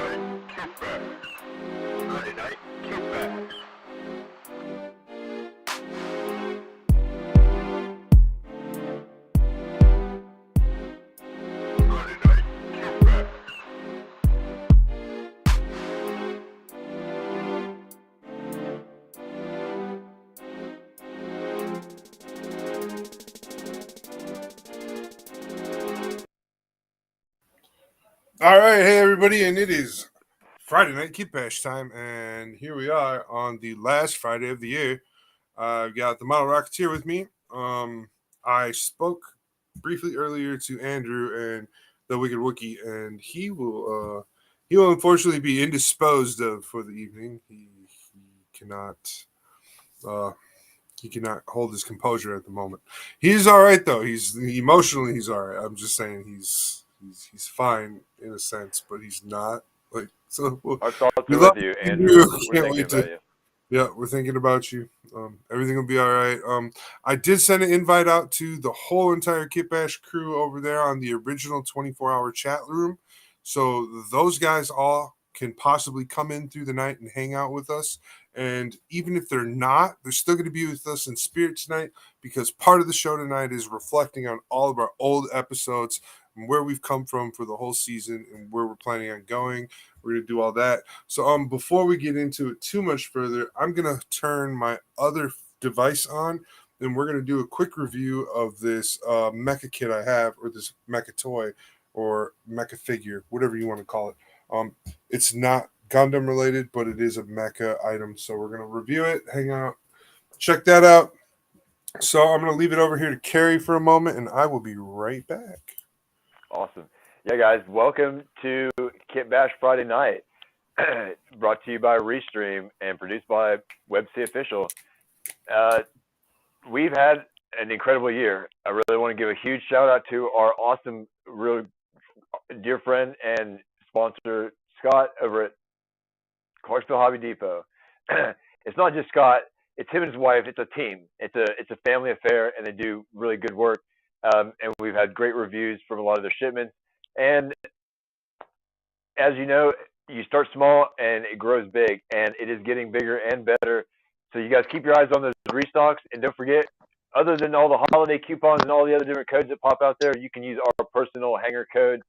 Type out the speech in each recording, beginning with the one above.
night, Kitbash. Friday night, Kitbash. Friday night, Kitbash. All right, hey everybody, and it is Friday night Kitbash time, and here we are on the last Friday of the year. I've got the Model Rocketeer with me. I spoke briefly earlier to Andrew and the Wicked Wookie, and he will unfortunately be indisposed of for the evening. He cannot hold his composure at the moment. He's all right though. He's emotionally he's all right. I'm just saying he's fine in a sense, but he's not like so. Our thoughts are with you, Andrew. We're thinking about you. Yeah, we're thinking about you. Everything will be all right. I did send an invite out to the whole entire Kitbash crew over there on the original 24-hour chat room, so those guys all can possibly come in through the night and hang out with us. And even if they're not, they're still going to be with us in spirit tonight, because part of the show tonight is reflecting on all of our old episodes and where we've come from for the whole season and where we're planning on going. We're going to do all that. So before we get into it too much further, I'm going to turn my other device on, and we're going to do a quick review of this mecha kit I have, or this mecha toy, or mecha figure, whatever you want to call it. It's not Gundam related, but it is a mecha item. So we're going to review it, hang out, check that out. So I'm going to leave it over here to Carrie for a moment, and I will be right back. Awesome. Yeah, guys, welcome to Kitbash Friday Night, brought to you by Restream and produced by WebC Official. We've had an incredible year. I really want to give a huge shout out to our awesome, real dear friend and sponsor, Scott, over at Clarksville Hobby Depot. It's not just Scott; it's him and his wife. It's a team. It's a family affair, and they do really good work. And we've had great reviews from a lot of their shipments. And as you know, you start small and it grows big, and it is getting bigger and better. So you guys keep your eyes on those restocks, and don't forget, other than all the holiday coupons and all the other different codes that pop out there, you can use our personal hanger code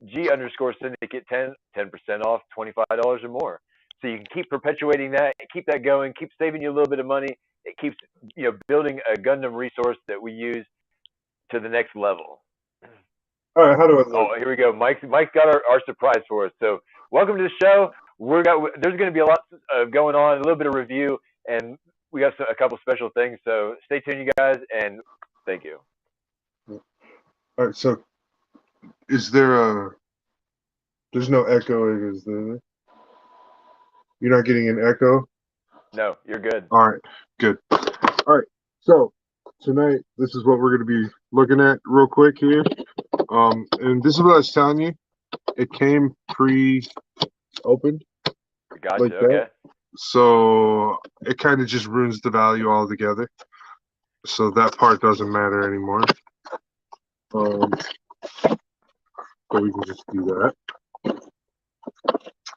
G_Syndicate 10% off, $25 or more. So you can keep perpetuating that, keep that going, keep saving you a little bit of money. It keeps building a Gundam resource that we use to the next level. All right, how do I look? Oh, here we go. Mike's got our surprise for us. So welcome to the show. There's going to be a lot going on, a little bit of review, and we got a couple special things. So stay tuned, you guys, and thank you. All right, so there's no echoing, is there? You're not getting an echo? No, you're good. All right, good. All right, so tonight, this is what we're going to be looking at real quick here. And this is what I was telling you. It came pre-opened. Gotcha, like okay. So it kind of just ruins the value altogether. So that part doesn't matter anymore. So we can just do that.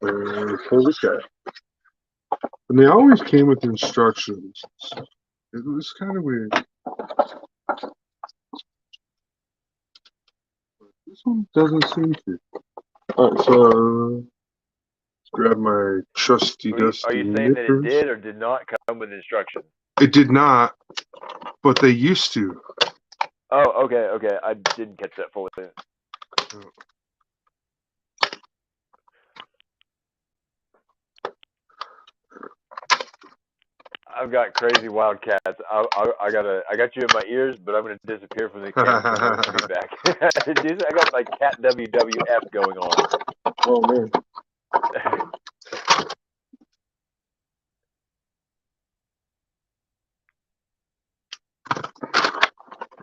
And pull this guy. And they always came with instructions. It was kind of weird. This one doesn't seem to. Alright, so let's grab my trusty dusty. Are you saying that it did or did not come with instructions? It did not, but they used to. Oh, okay. I didn't catch that fully. I've got crazy wildcats. I got you in my ears, but I'm gonna disappear from the camera and be back. I got like cat WWF going on. Oh man.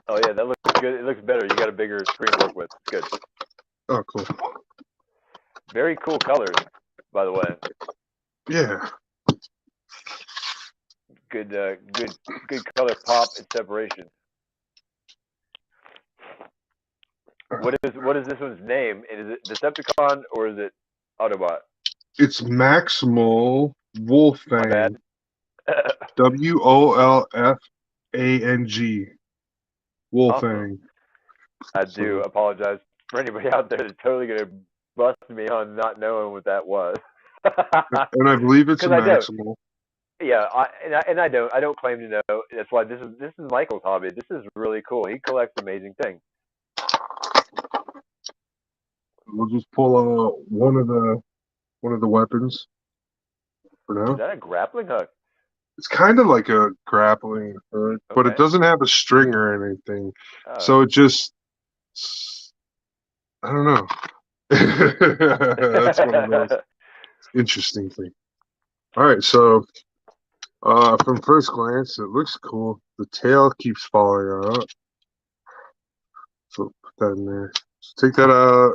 Oh yeah, that looks good. It looks better. You got a bigger screen to work with. It's good. Oh, cool. Very cool colors, by the way. Yeah. Good color pop and separation. What is this one's name? Is it Decepticon or is it Autobot? It's Maximal My Wolfang. bad. Wolfang. Wolfang. I do So, apologize for anybody out there that's totally gonna bust me on not knowing what that was. and I believe it's a Because I don't. Maximal. Yeah, I don't. I don't claim to know. That's why this is Michael's hobby. This is really cool. He collects amazing things. We'll just pull out one of the weapons for Is now. that a grappling hook? It's kind of like a grappling hook, but it Okay. doesn't have a string or anything. Oh. So it just, I don't know. That's one of those interesting things. All right, so from first glance, it looks cool. The tail keeps falling out, so put that in there. So take that out.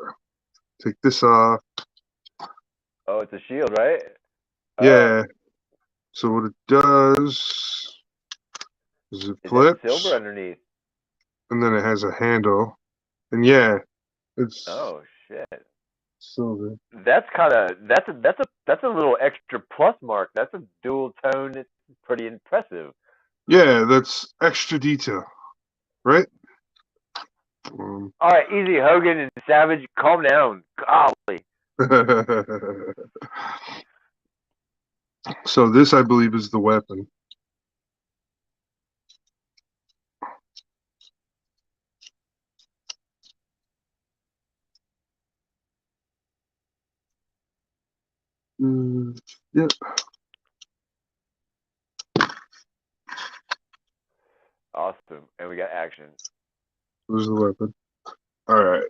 Take this off. Oh, it's a shield, right? Oh, Yeah. So what it does is it is that silver flips, underneath? and then it has a handle. And yeah, it's Oh shit. silver. That's a little extra plus mark. That's a dual tone. It's pretty impressive. Yeah, that's extra detail, right? All right, easy, Hogan and Savage, calm down. Golly. So this, I believe, is the weapon. Yep. Awesome, and we got action. There's the weapon. All right.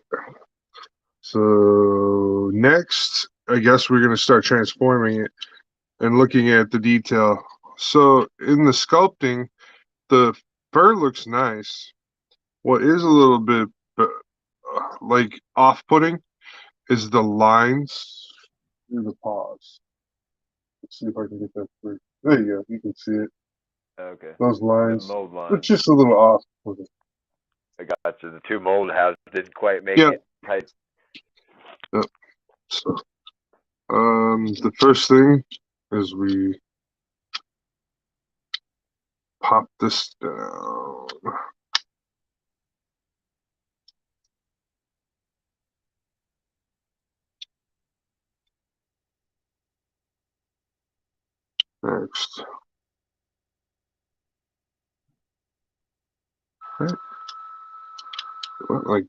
So next, I guess we're gonna start transforming it and looking at the detail. So in the sculpting, the fur looks nice. What is a little bit like off-putting is the lines through the paws. Let's see if I can get that through. There you go. You can see it. Okay. Those The lines. mold It's line. just a little off-putting. I got you. The two mold houses didn't quite make Yeah. it tight. Yep. So, the first thing is we pop this down. Next. Right. Like,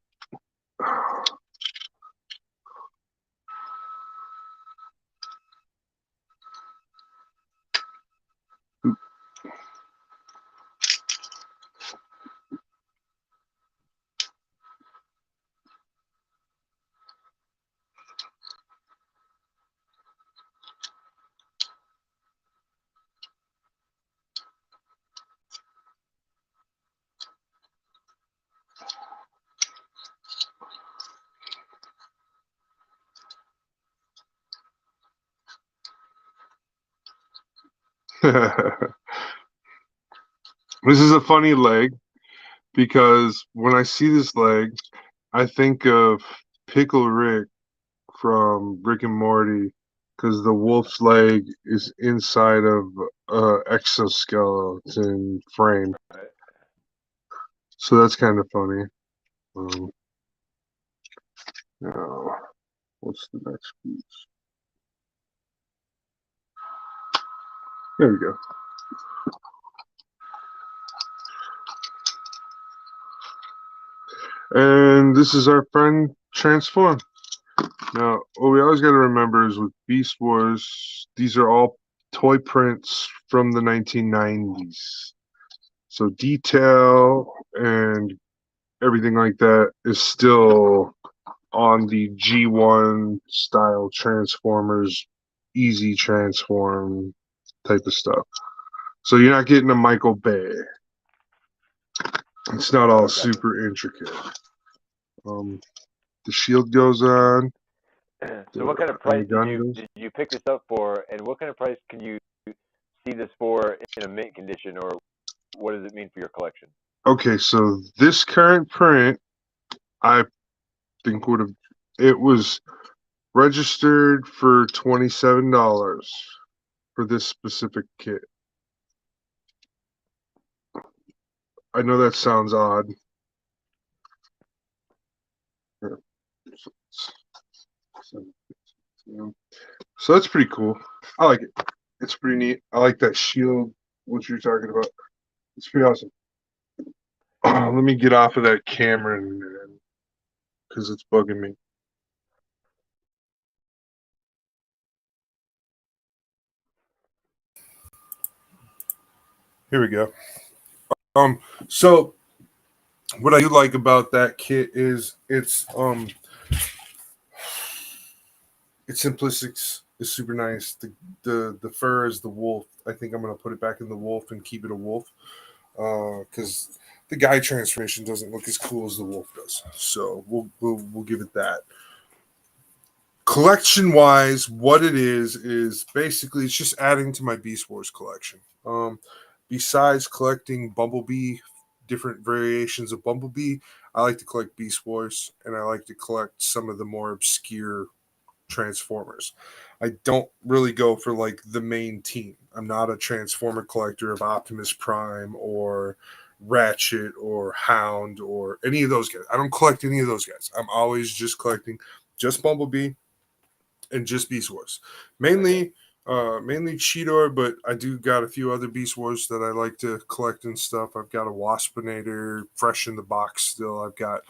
this is a funny leg because when I see this leg, I think of Pickle Rick from Rick and Morty because the wolf's leg is inside of exoskeleton frame. Right. So that's kind of funny. Now, what's the next piece? There we go. And this is our friend Transform. Now, what we always got to remember is with Beast Wars, these are all toy prints from the 1990s. So detail and everything like that is still on the G1 style Transformers, easy transform type of stuff. So you're not getting a Michael Bay. It's not all Gotcha. super intricate. The shield goes on. So what kind of And price the gun goes. did you pick this up for, and what kind of price can you see this for in a mint condition, or what does it mean for your collection? Okay, so this current print, I think it was registered for $27 for this specific kit. I know that sounds odd. So that's pretty cool. I like it. It's pretty neat. I like that shield, what you're talking about. It's pretty awesome. Let me get off of that camera because it's bugging me. Here we go. So what I do like about that kit is its simplistic is super nice. The fur is the wolf. I think I'm gonna put it back in the wolf and keep it a wolf. Because the guy transformation doesn't look as cool as the wolf does. So we'll give it that. Collection wise, what it is basically it's just adding to my Beast Wars collection. Besides collecting Bumblebee, different variations of Bumblebee, I like to collect Beast Wars, and I like to collect some of the more obscure Transformers. I don't really go for like the main team. I'm not a Transformer collector of Optimus Prime or Ratchet or Hound or any of those guys. I don't collect any of those guys. I'm always just collecting just Bumblebee and just Beast Wars. Mainly Cheetor, but I do got a few other Beast Wars that I like to collect and stuff. I've got a Waspinator fresh in the box still. I've got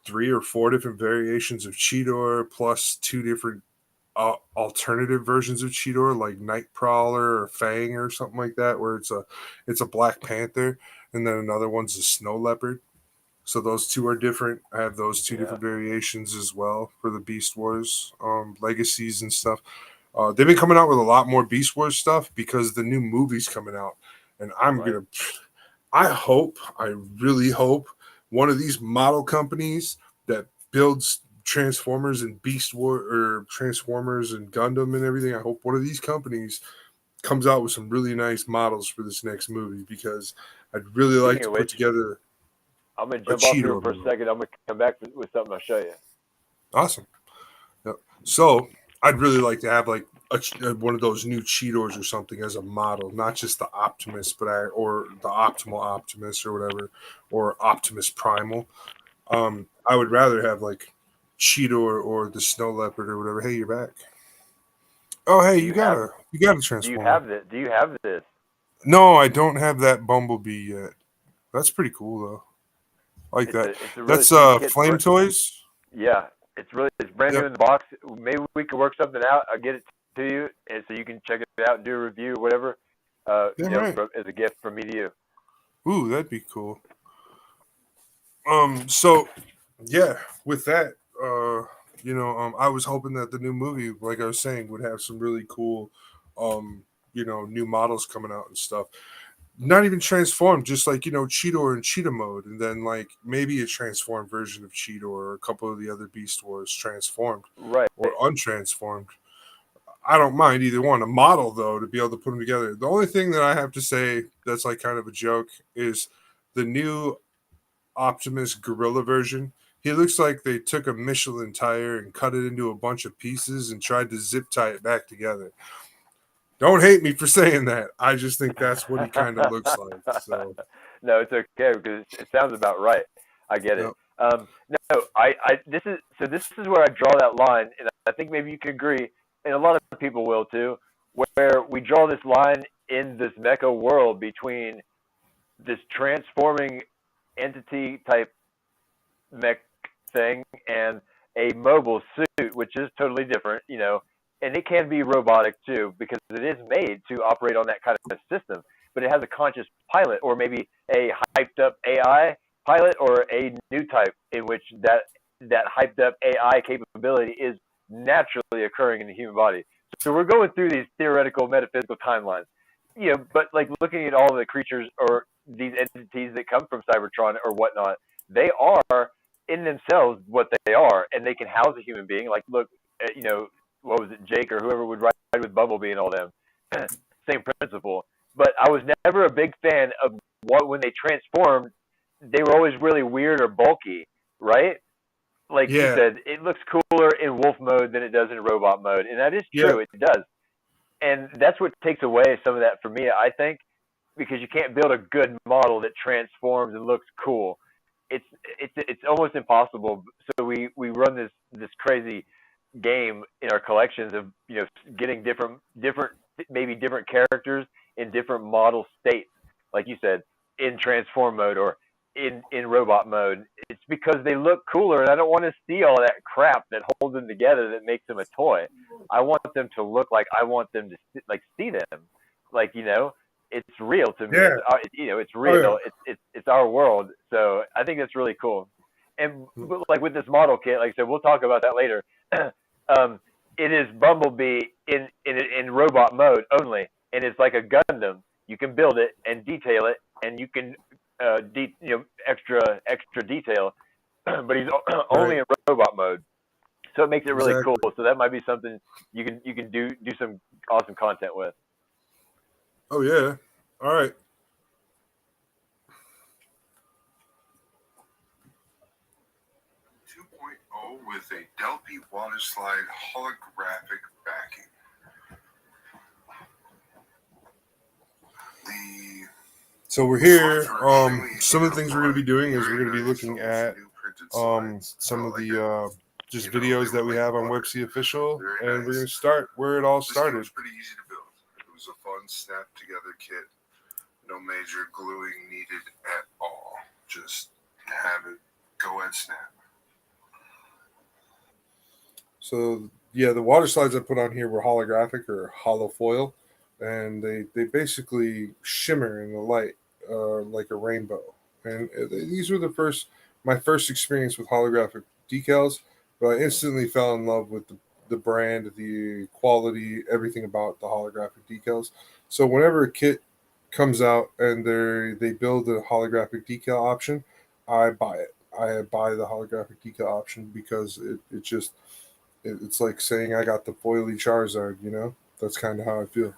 3 or 4 different variations of Cheetor, plus 2 different alternative versions of Cheetor, like Nightcrawler or Fang or something like that, where it's a Black Panther, and then another one's a Snow Leopard. So those 2 are different. I have those 2 different variations as well for the Beast Wars legacies and stuff. They've been coming out with a lot more Beast Wars stuff because the new movie's coming out, and I really hope one of these model companies that builds Transformers and Beast War or Transformers and Gundam and everything, I hope one of these companies comes out with some really nice models for this next movie, because I'd really like to put together. I'm going to jump off here for a second. I'm going to come back with something I'll show you. Awesome. Yep. So I'd really like to have like one of those new Cheetors or something as a model, not just the Optimus, or the Optimal Optimus or whatever, or Optimus Primal. I would rather have like Cheetor or the Snow Leopard or whatever. Hey, you're back. Oh, hey, you got a Transformer. Do you have this? No, I don't have that Bumblebee yet. That's pretty cool though. I like that. That's Flame Toys. Yeah, it's brand new in the box. Maybe we could work something out. I'll get it to you, and so you can check it out and do a review or whatever. As a gift from me to you. Ooh, that'd be cool. So yeah, with that, I was hoping that the new movie, like I was saying, would have some really cool, new models coming out and stuff. Not even transformed, just like, Cheetor and Cheetah mode, and then like maybe a transformed version of Cheetor or a couple of the other Beast Wars transformed, right, or untransformed. I don't mind either one. A model though, to be able to put them together. The only thing that I have to say that's like kind of a joke is the new Optimus Gorilla version. He looks like they took a Michelin tire and cut it into a bunch of pieces and tried to zip tie it back together. Don't hate me for saying that. I just think that's what he kind of looks like. So no, it's okay because it sounds about right. I get it. This is where I draw that line, and I think maybe you can agree, and a lot of people will too, where we draw this line in this mecha world between this transforming entity type mech thing and a mobile suit, which is totally different, and it can be robotic too because it is made to operate on that kind of system, but it has a conscious pilot or maybe a hyped up AI pilot or a new type in which that hyped up AI capability is naturally occurring in the human body. So we're going through these theoretical metaphysical timelines, but like looking at all the creatures or these entities that come from Cybertron or whatnot, they are in themselves what they are, and they can house a human being. Like, look, what was it, Jake or whoever would ride with Bumblebee and all them. Same principle. But I was never a big fan of when they transformed, they were always really weird or bulky, right? like you Yeah, said, it looks cooler in wolf mode than it does in robot mode, and that is yeah, true. It does, and that's what takes away some of that for me. I think because you can't build a good model that transforms and looks cool. It's it's almost impossible. So we run this crazy game in our collections of getting different maybe different characters in different model states, like you said, in transform mode or in robot mode. It's because they look cooler, and I don't want to see all that crap that holds them together that makes them a toy. I want them to look like I want them to like see them, like it's real to me. yeah. It's Oh yeah. real. It's our world. So I think that's really cool. And like with this model kit, like I said, we'll talk about that later. It is Bumblebee in robot mode only, and it's like a Gundam. You can build it and detail it, and you can extra detail, but he's only Right. in robot mode. So it makes it really cool. Exactly. So that might be something you can do some awesome content with. Oh yeah. All right. 2.0 with a Delphi water slide holographic backing. The So we're here. Some of the things we're going to be doing is we're going to be looking at some of the just videos that we have on Websy Official, and we're going to start where it all This kit started. was pretty easy to build. It was a fun snap together kit. No major gluing needed at all. Just have it go and snap. So yeah, the water slides I put on here were holographic or hollow foil, and they basically shimmer in the light like a rainbow. And these were my first experience with holographic decals, but I instantly fell in love with the brand, the quality, everything about the holographic decals. So whenever a kit comes out and they build a holographic decal option, I buy it. I buy the holographic decal option because it just it's like saying I got the foily Charizard, That's kind of how I feel.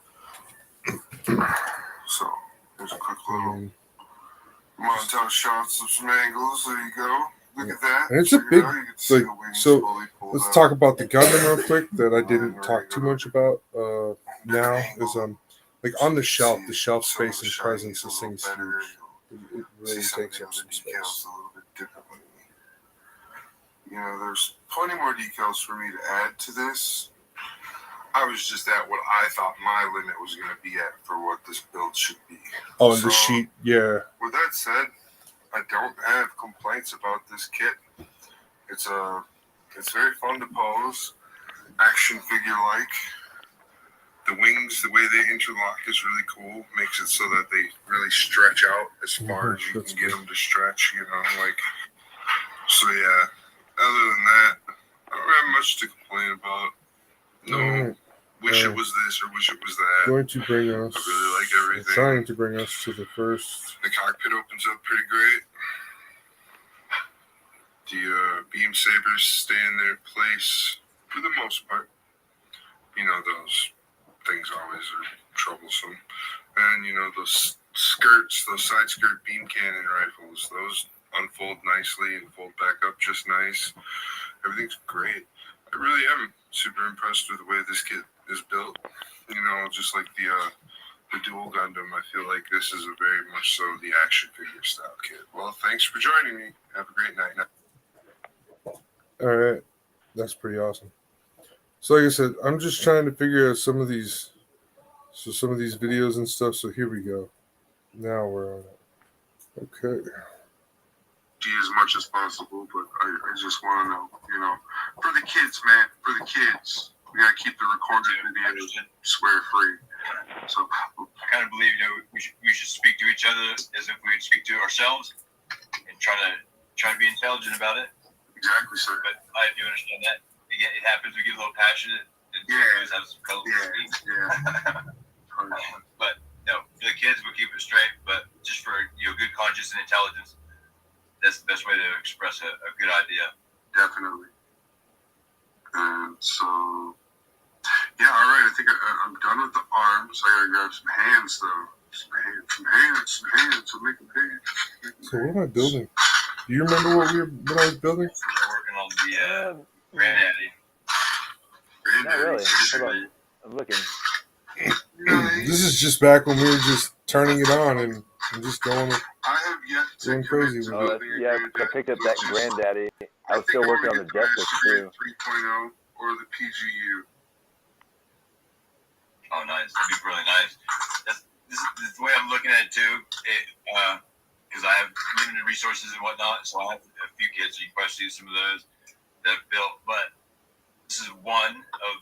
So there's a quick little And, montage shots of some angles. There you go. Look at that. and it's a Check it big, out. You can see like, the wings so fully pulled let's out. talk about the Gundam real quick that I didn't talk too much about now is like on the shelf space and presence this thing's huge. It See really some of takes the up other some space. decals a little bit differently. There's plenty more decals for me to add to this. I was just at what I thought my limit was going to be at for what this build should be. Oh, and the sheet, yeah. With that said, I don't have complaints about this kit. It's very fun to pose, action figure like. The wings, the way they interlock is really cool. Makes it so that they really stretch out as far as you can get them to stretch. So yeah. Other than that, I don't have much to complain about. No, wish it was this or wish it was that. Going to bring us. I really like everything. Trying to bring us to the first. The cockpit opens up pretty great. The beam sabers stay in their place for the most part. Those things always are troublesome. And those skirts, those side skirt beam cannon rifles, those unfold nicely and fold back up just nice. Everything's great. I really am super impressed with the way this kit is built. Just like the dual Gundam, I feel like this is a very much so the action figure style kit. Well, thanks for joining me. Have a great night. All right, that's pretty awesome. So, like I said, I'm just trying to figure out some of these videos and stuff. So here we go. Now we're on it. Okay. As much as possible, but I just want to know, for the kids, man, for the kids, we gotta keep the recorded videos swear free. So I kind of believe we should speak to each other as if we would speak to ourselves and try to be intelligent about it. Exactly, sir. But I do understand that. It happens. We get a little passionate. And have some color. Yeah. But no, for the kids, we'll keep it straight. But just for good conscience and intelligence, that's the best way to express a good idea. Definitely. And so, yeah, all right. I think I'm done with the arms. I gotta grab some hands, though. Some hands. So make them pay. So what am I building? Do you remember what I was building? We're working working on the Granddaddy. Not really. Hold on. I'm looking. This is just back when we were just turning it on and just going. I have yet to Going crazy commit to with Oh, building a yeah, I Granddaddy. picked up that Granddaddy. I was still think working on wanna the get Desktop Raspberry too. 3.0 or the PGU. Oh, nice. That'd be really nice. This is the way I'm looking at it too. Because I have limited resources and whatnot, so I have a few kids, so you can probably see some of those that I've built. But this is one of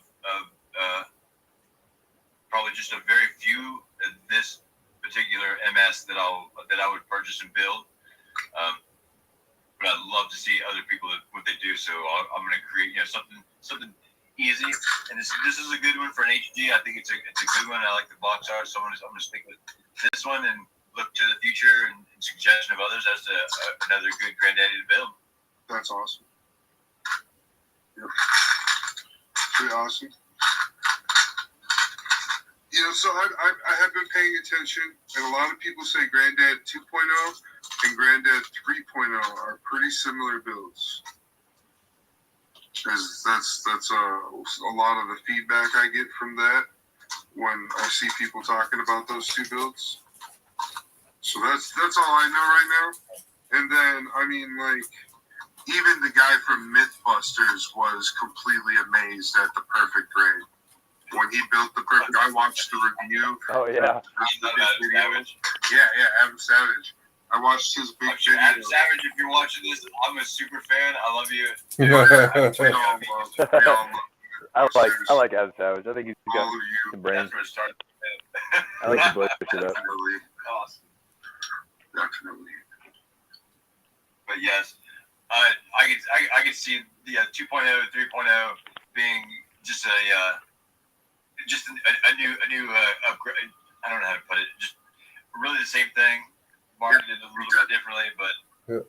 probably just a very few of this particular MS that I would purchase and build. But I'd love to see other people what they do. So I'm going to create something easy. And this is a good one for an HD. I think it's a good one. I like the box art, so I'm going to stick with this one and look to the future and suggestion of others as to another good Granddaddy to build. That's awesome. Yep. Pretty awesome. So I have been paying attention, and a lot of people say Granddad 2.0 and Granddad 3.0 are pretty similar builds. Because that's a lot of the feedback I get from that when I see people talking about those two builds. So that's all I know right now. And then even the guy from Mythbusters was completely amazed at the perfect grade. When he built the perfect, I watched the review. Oh yeah. Adam Savage. I watched his big video. Adam Savage, if you're watching this, I'm a super fan. I love you. We all love I like Adam Savage. I think he's got all of you. some brains. That's where it started. I like to push it up. Definitely. Awesome. Definitely. But yes, I could see the 2.0, 3.0 being just a new upgrade. I don't know how to put it. Just really the same thing, marketed a little bit differently, but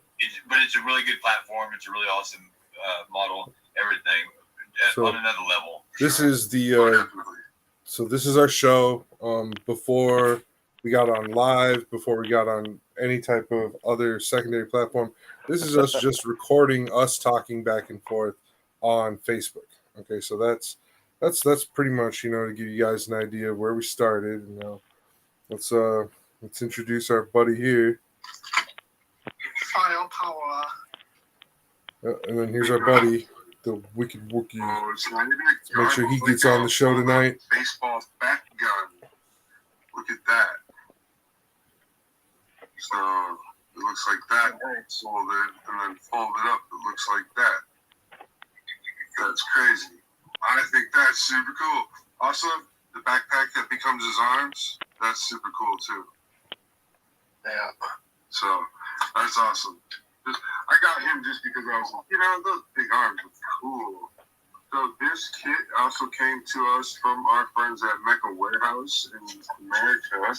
it's a really good platform. It's a really awesome model. Everything on another level. This is the so this is our show. Before we got on live, before we got on any type of other secondary platform, this is us just recording us talking back and forth on Facebook. Okay, so that's pretty much, to give you guys an idea of where we started. Let's introduce our buddy here. Firepower. And then here's our buddy, the Wicked Wookie. Let's make sure he gets on the show tonight. Baseball bat gun. Look at that. So it looks like that folded, and then folded up. It looks like that. That's crazy. I think that's super cool. Also, the backpack that becomes his arms, that's super cool too. Yeah. So that's awesome. I got him just because I was like, those big arms are cool. So this kit also came to us from our friends at Mecca Warehouse in America,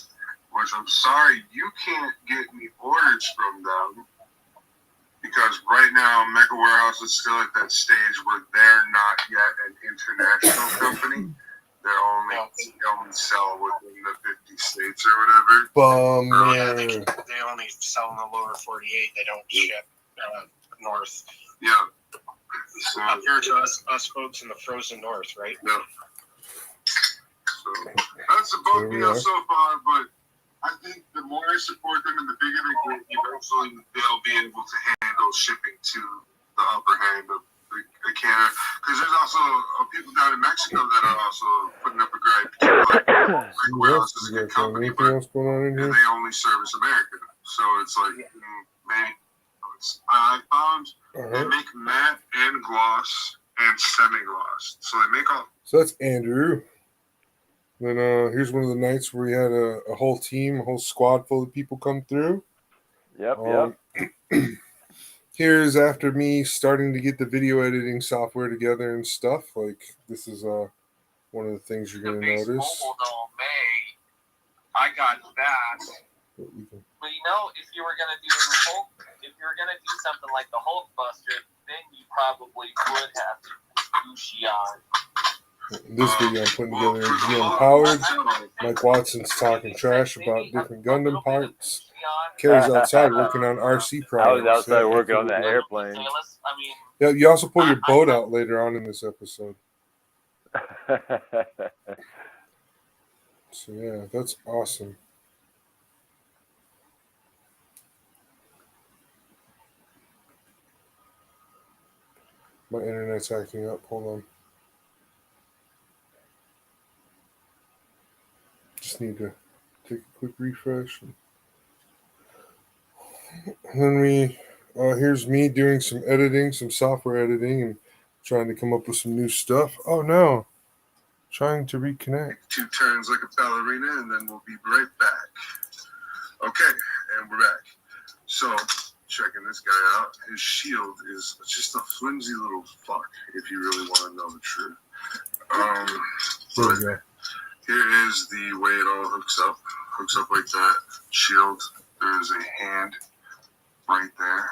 which I'm sorry you can't get any orders from them. Because right now, Mecca Warehouse is still at that stage where they're not yet an international company. They only sell within the 50 states or whatever. Bummer. They only sell in the lower 48. They don't ship north. Yeah. So, Up here to us folks in the frozen north, right? yeah. So that's about me so far, but I think the more I support them and the bigger they get, eventually they'll be able to handle shipping to the upper hand of the Canada. Because there's also people down in Mexico that are also putting up a gripe. Warehouse is a good company, but else going on in here? they only service America. So it's like, maybe. I found they make matte and gloss and semi-gloss. So they make all. So that's Andrew. Then here's one of the nights where we had a whole team, a whole squad full of people come through. Yep. Here's after me starting to get the video editing software together and stuff. Like, this is one of the things you're going to notice. Mobile doll May, I got that. But we can, Well, if you were gonna do something like the Hulk Buster, then you probably would have Gucci on. in this video, I'm putting together a GM Powered. Mike Watson's talking trash about different Gundam parts. Carrie's outside working on RC I was projects. outside working on that airplane. I mean, Yeah, you also pull your boat out later on in this episode. So yeah, that's awesome. My internet's acting up. Hold on. Just need to take a quick refresh. And then here's me doing some editing, some software editing, and trying to come up with some new stuff. Oh no, trying to reconnect. 2 turns like a ballerina, and then we'll be right back. Okay, and we're back. So, checking this guy out. His shield is just a flimsy little fuck, if you really want to know the truth. There we go. Here is the way it all hooks up. Hooks up like that. Shield. There's a hand right there.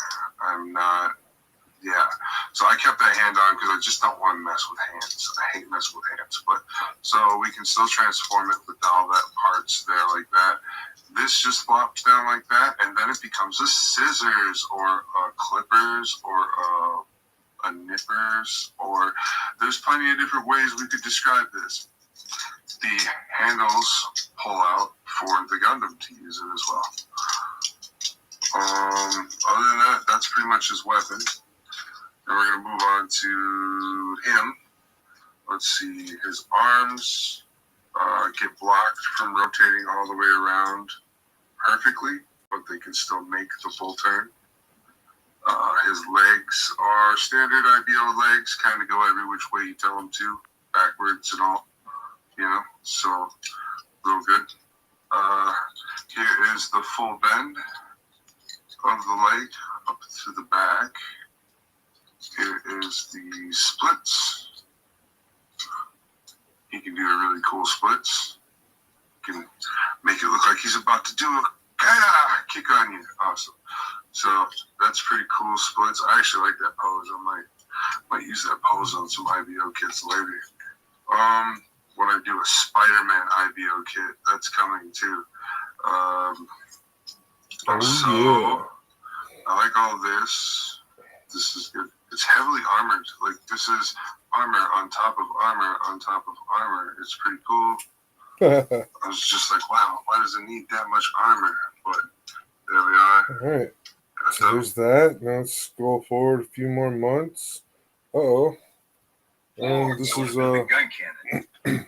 So I kept that hand on because I just don't want to mess with hands. I hate messing with hands. But so we can still transform it with all that parts there like that. This just flops down like that, and then it becomes a scissors or a clippers or a nippers, or there's plenty of different ways we could describe this. The handles pull out for the Gundam to use it as well. Other than that, that's pretty much his weapon. And we're going to move on to him. Let's see, his arms get blocked from rotating all the way around perfectly, but they can still make the full turn. His legs are standard IBO legs, kind of go every which way you tell them to, backwards and all, so real good. Here is the full bend of the leg up to the back. Here is the splits. He can do the really cool splits. Can make it look like he's about to do a kick on you. Awesome. So that's pretty cool splits. I actually like that pose. I might use that pose on some IBO kits later. When I do a Spider-Man IBO kit, that's coming too. Yeah. I like all this. This is good. It's heavily armored. Like, this is armor on top of armor on top of armor. It's pretty cool. I was just like, wow, why does it need that much armor? But there we are. All right. So there's that. Now let's scroll forward a few more months. Uh-oh. And this is gun cannon.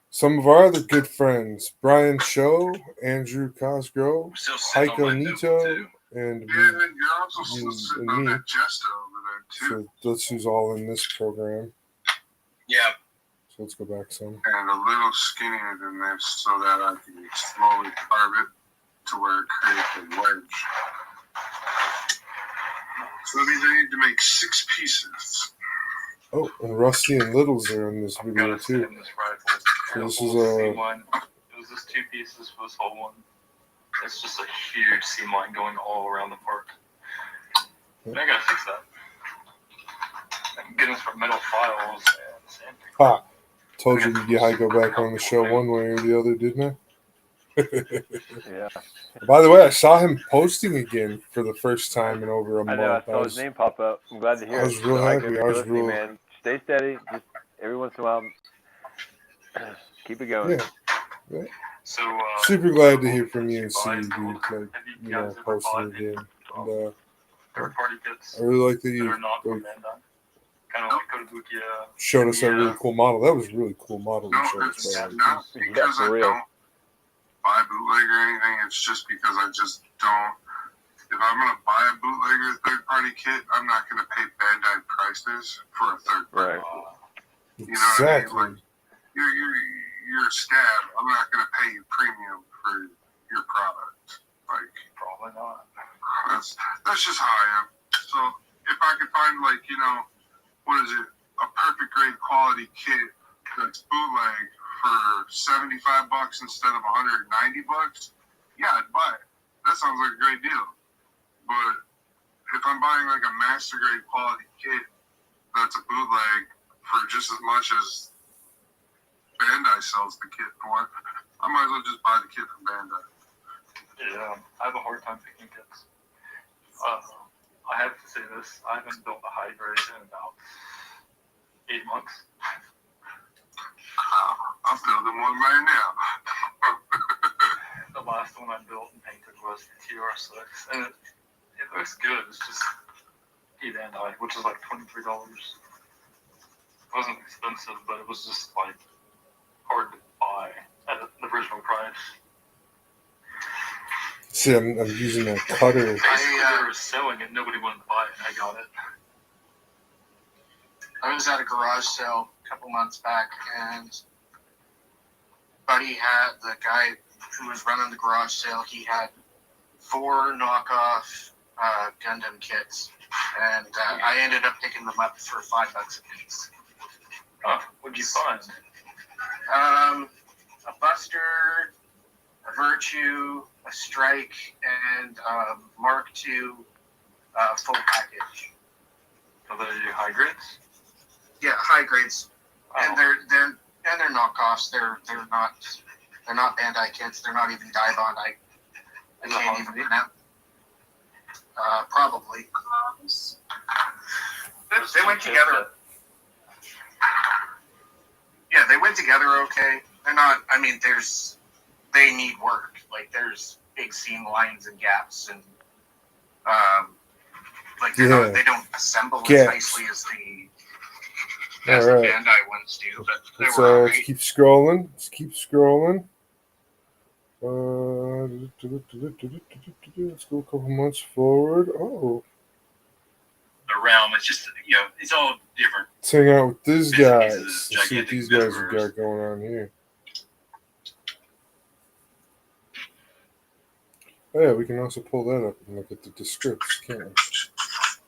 some of our other good friends. Brian Cho, Andrew Cosgrove, I'm still sitting on Heiko my notes, Nito, too. and Yeah, and then you're also still sitting on me. that Jester over there, too. So that's who's all in this program. Yeah. So let's go back some. And a little skinnier than this so that I can slowly carve it to where it creates a wedge. So that means I need to make 6 pieces. Oh, and Rusty and Littles are in this video Gotta sit too. in this rifle. So The this whole is a seam line. It was just 2 pieces for this whole one. It's just a huge seam line going all around the park. And I gotta fix that. I'm getting this from metal files and sandpaper. ha. Told you to get Heiko back on the show one way or the other, didn't Yeah. I? By the way, I saw him posting again for the first time in over a I month. know. I saw his name pop up. I'm glad to hear I was it. real So, happy. Heiko, if I was you're listening, real- man, stay steady. Just every once in a while, keep it going. Yeah. So, Super glad to hear from you and see buy you, those. dude. Like, Have you guys ever posting bought again. And third-party kits I really like that that you are not from like, Bandai? Kind of like Code showed us that really Yeah. cool model. That was a really cool model. No, you showed us, it's by the way. not Yeah, because for I real. don't buy bootleg or anything. It's just because I just don't. If I'm going to buy a bootlegger third-party kit, I'm not going to pay Bandai prices for a third-party Right. kit. You know what I mean? Exactly. Like, you're a scab. I'm not going to pay you premium for your product. Like, Probably not. that's just how I am. So if I could find, like, what is it, a perfect grade quality kit that's bootleg for $75 instead of $190, yeah, I'd buy it. That sounds like a great deal. But if I'm buying like a master grade quality kit that's a bootleg for just as much as Bandai sells the kit for, I might as well just buy the kit from Bandai. Yeah, I have a hard time picking kits. I have to say this. I haven't built a high grade in about 8 months. I'm building one right now. The last one I built and painted was the TR6, and it looks good. It's just E-Bandai, which is like $23. It wasn't expensive, but it was just like hard to buy at the original price. See, I'm using a cutter. Basically, they were selling it, nobody wanted to buy it, and I got it. I was at a garage sale a couple months back, and Buddy had the guy who was running the garage sale. He had 4 knockoff Gundam kits, and I ended up picking them up for $5 a piece. Huh, what'd you find? A Buster, a Virtue, a Strike, and Mark II full package. Are they high grades? Yeah, high grades, Oh. and they're knockoffs. They're not Bandai kits. They're not even Daibon. I can't even pronounce. Probably. They went together. Yeah, they went together okay. They're not. I mean, they need work. Like there's big seam lines and gaps, and like they don't assemble as nicely as the Bandai ones do. But they Let's, were let's keep scrolling. Let's keep scrolling. Let's go a couple months forward. Oh, The realm. It's just it's all different. let's hang out with these Bits and guys. pieces of Let's see what gigantic these guys have universe. got going on here. Oh, yeah, we can also pull that up and look at the description, can't we?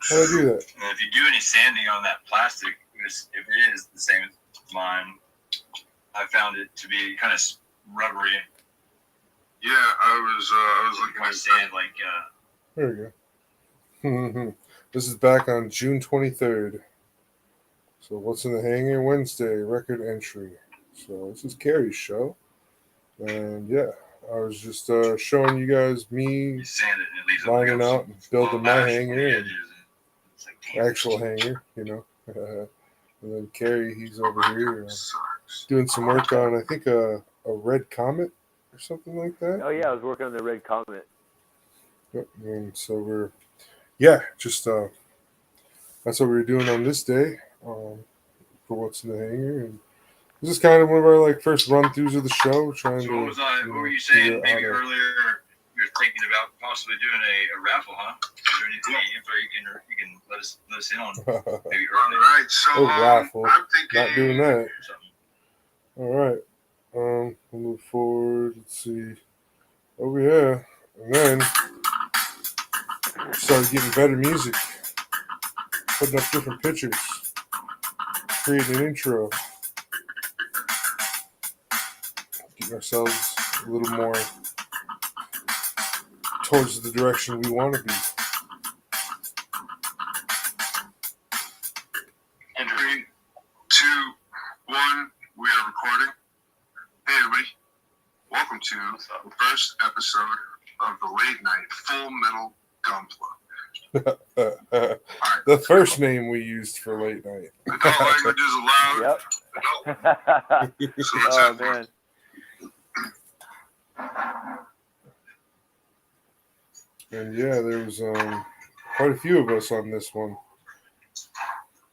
How do I do that? And if you do any sanding on that plastic, if it is the same as mine, I found it to be kind of rubbery. Yeah, I was looking My at sand, There we go. This is back on June 23rd. So what's in the hangar? Wednesday, record entry. So this is Carrie's show. And yeah, I was just showing you guys me you sand it and it leaves lining out and building my hangar and It's like, damn. actual hangar, and then Carrie, he's over here doing some work on, I think, a red comet or something like that. Oh yeah, I was working on the red comet. Yep. And so we're, yeah, just that's what we were doing on this day for what's in the hangar, and this is kind of one of our first run throughs of the show, trying So to. what was I? What were you figure saying? out Maybe how to- earlier you were thinking about possibly doing a raffle, huh? Is there anything info you can let us in on? Maybe All earlier. right, so Oh, raffle. I'm thinking Not doing that. Or something. All right. We'll move forward. Let's see. Oh yeah, and then started getting better music, putting up different pictures, creating an intro, getting ourselves a little more towards the direction we want to be. And 3, 2, 1. We are recording. Hey everybody, welcome to the first episode of the Late Night Full Metal Gunpla. The first name we used for late night. Adult language is allowed. Yep. So let's Oh have man. And yeah, there was quite a few of us on this one.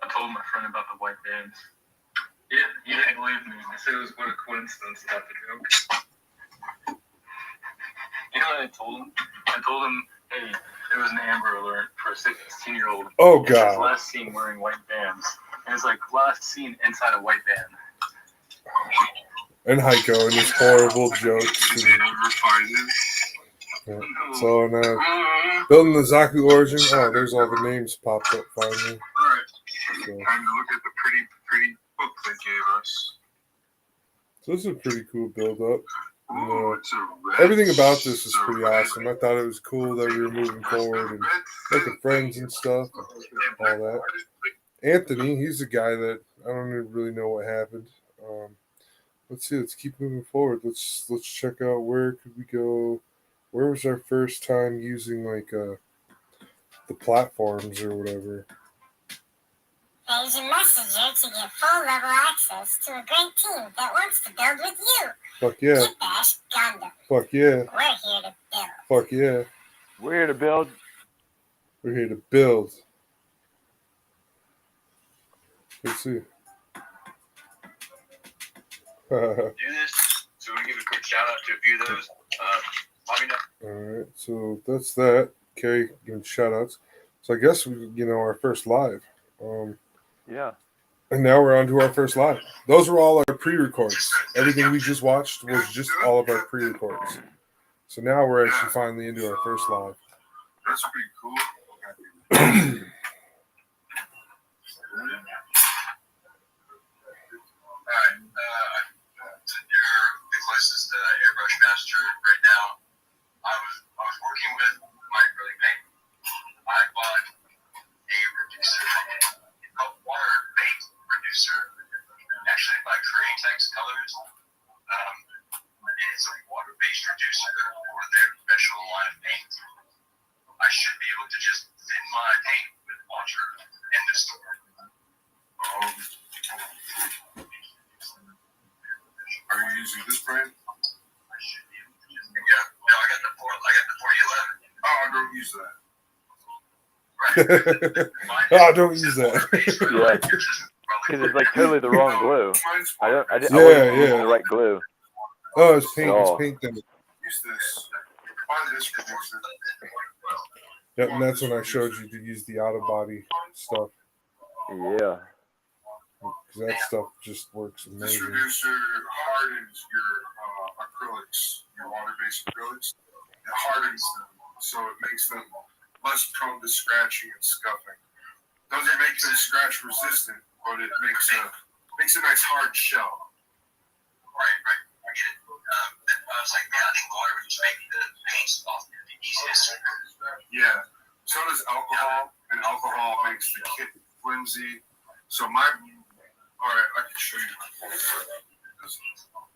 I told my friend about the white bands. Yeah, he didn't believe me. I said it was what a coincidence about the joke. You know what I told him? I told him, hey, it was an Amber Alert for a 16-year-old. Oh It says God. last seen wearing white bands. And it's like last seen inside a white band. And Heiko and his horrible jokes. It's never finding. Yeah. So, building the Zaku origin. Oh, there's all the names popped up finally. All right, So, time to look at the pretty book they gave us. so this is a pretty cool build up. Ooh, it's a red. Everything about this is it's a pretty red- awesome. I thought it was cool that we were moving forward and making friends and stuff and all that. Anthony, he's the guy that I don't even really know what happened. Let's see. Let's keep moving forward. Let's check out where could we go. Where was our first time using the platforms or whatever. Raise your messenger to get full level access to a great team that wants to build with you. Fuck yeah. Kitbash Gundam. Fuck yeah. We're here to build. Fuck yeah. We're here to build. We're here to build. Let's see. Do this. So we give a quick shout out to a few of those. Bobby, All right, so that's that. Carrie giving shout outs. So I guess we, our first live. Yeah. And now we're on to our first live. Those were all our pre-records. Everything we just watched was just all of our pre-records. So now we're actually finally into our first live. That's pretty cool. Alright, you're the closest airbrush master right now. I was working with my acrylic paint. I bought a reducer, a water paint reducer, actually by Createx Colors. It's a water-based reducer for their special line of paint. I should be able to just thin my paint with water in the store. Are you using this brand? I should be able to just. Yeah, no, I got the 4011. Oh, I don't use that. Right. Oh, don't use that. Yeah. Because it's like totally the wrong glue. I wasn't using the right glue. Oh, it's paint. Oh. It's paint then. Use this. Buy this reducer. Yep, and that's when I showed you to use the out-of-body stuff. Yeah. Because that stuff just works This amazing. reducer hardens your acrylics, your water-based acrylics. It hardens them, so it makes them less prone to scratching and scuffing. Doesn't make them scratch resistant, but it makes a nice hard shell. Right. I get it. I was like, man, I think water would just make the paint soft the easiest. Yeah. So does alcohol, and alcohol makes the kit flimsy. So all right, I can show you.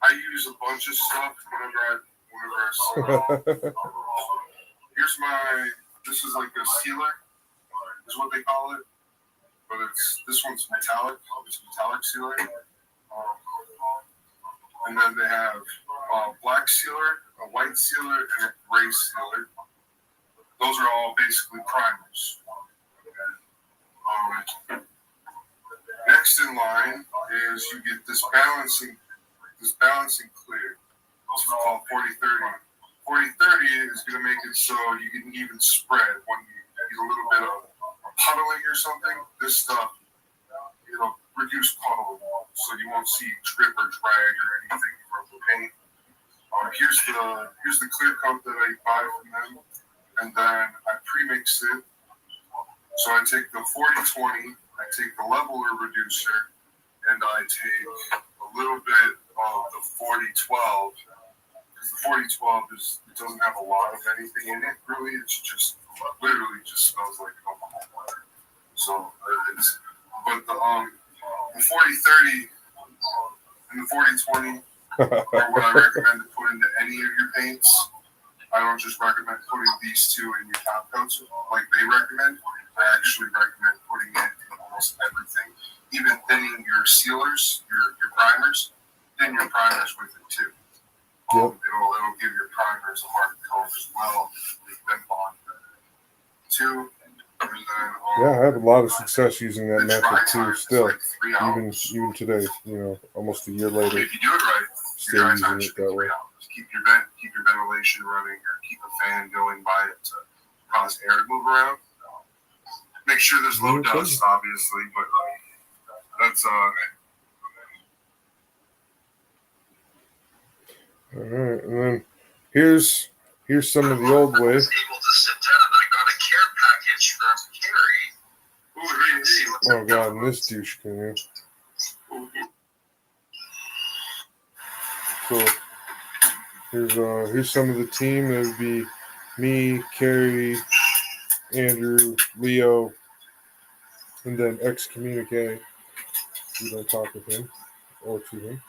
I use a bunch of stuff whenever I sell. This is like a sealer, is what they call it. But this one's metallic. It's metallic sealer. And then they have a black sealer, a white sealer, and a gray sealer. Those are all basically primers. Next in line is you get this balancing clear. It's called 4030. 4030 is going to make it so you get an even spread. When you get a little bit of puddling or something, this stuff, it'll reduce puddling, so you won't see drip or drag or anything from the paint. Here's the clear coat that I buy from them, and then I pre-mix it. So I take the 4020, I take the leveler reducer, and I take a little bit of the 4012. Because the 4012 it doesn't have a lot of anything in it, really. It's just literally just smells like alcohol water. So but the 4030 and the 4020 are what I recommend to put into any of your paints. I don't just recommend putting these two in your top coats like they recommend. I actually recommend putting it in almost everything, even thinning your sealers, your primers, thin your primers with it too. Yep. It'll give your primers a hard coat as well. Then bond too. And then, Yeah, I have a lot of success using that the method dry too. time is Still, like 3 hours. even today, almost a year later, If you do it right, still your dry using time it should be that 3 way. hours. Keep your ventilation running, or keep a fan going by it to cause air to move around. Make sure there's low Okay. dust, obviously, but that's All right, and then here's some of the old way. I was able to sit down and I got a care package from Carrie. Oh god, and this douche can here. So here's some of the team. It would be me, Carrie, Andrew, Leo, and then Excommunique. We don't talk with him or to him.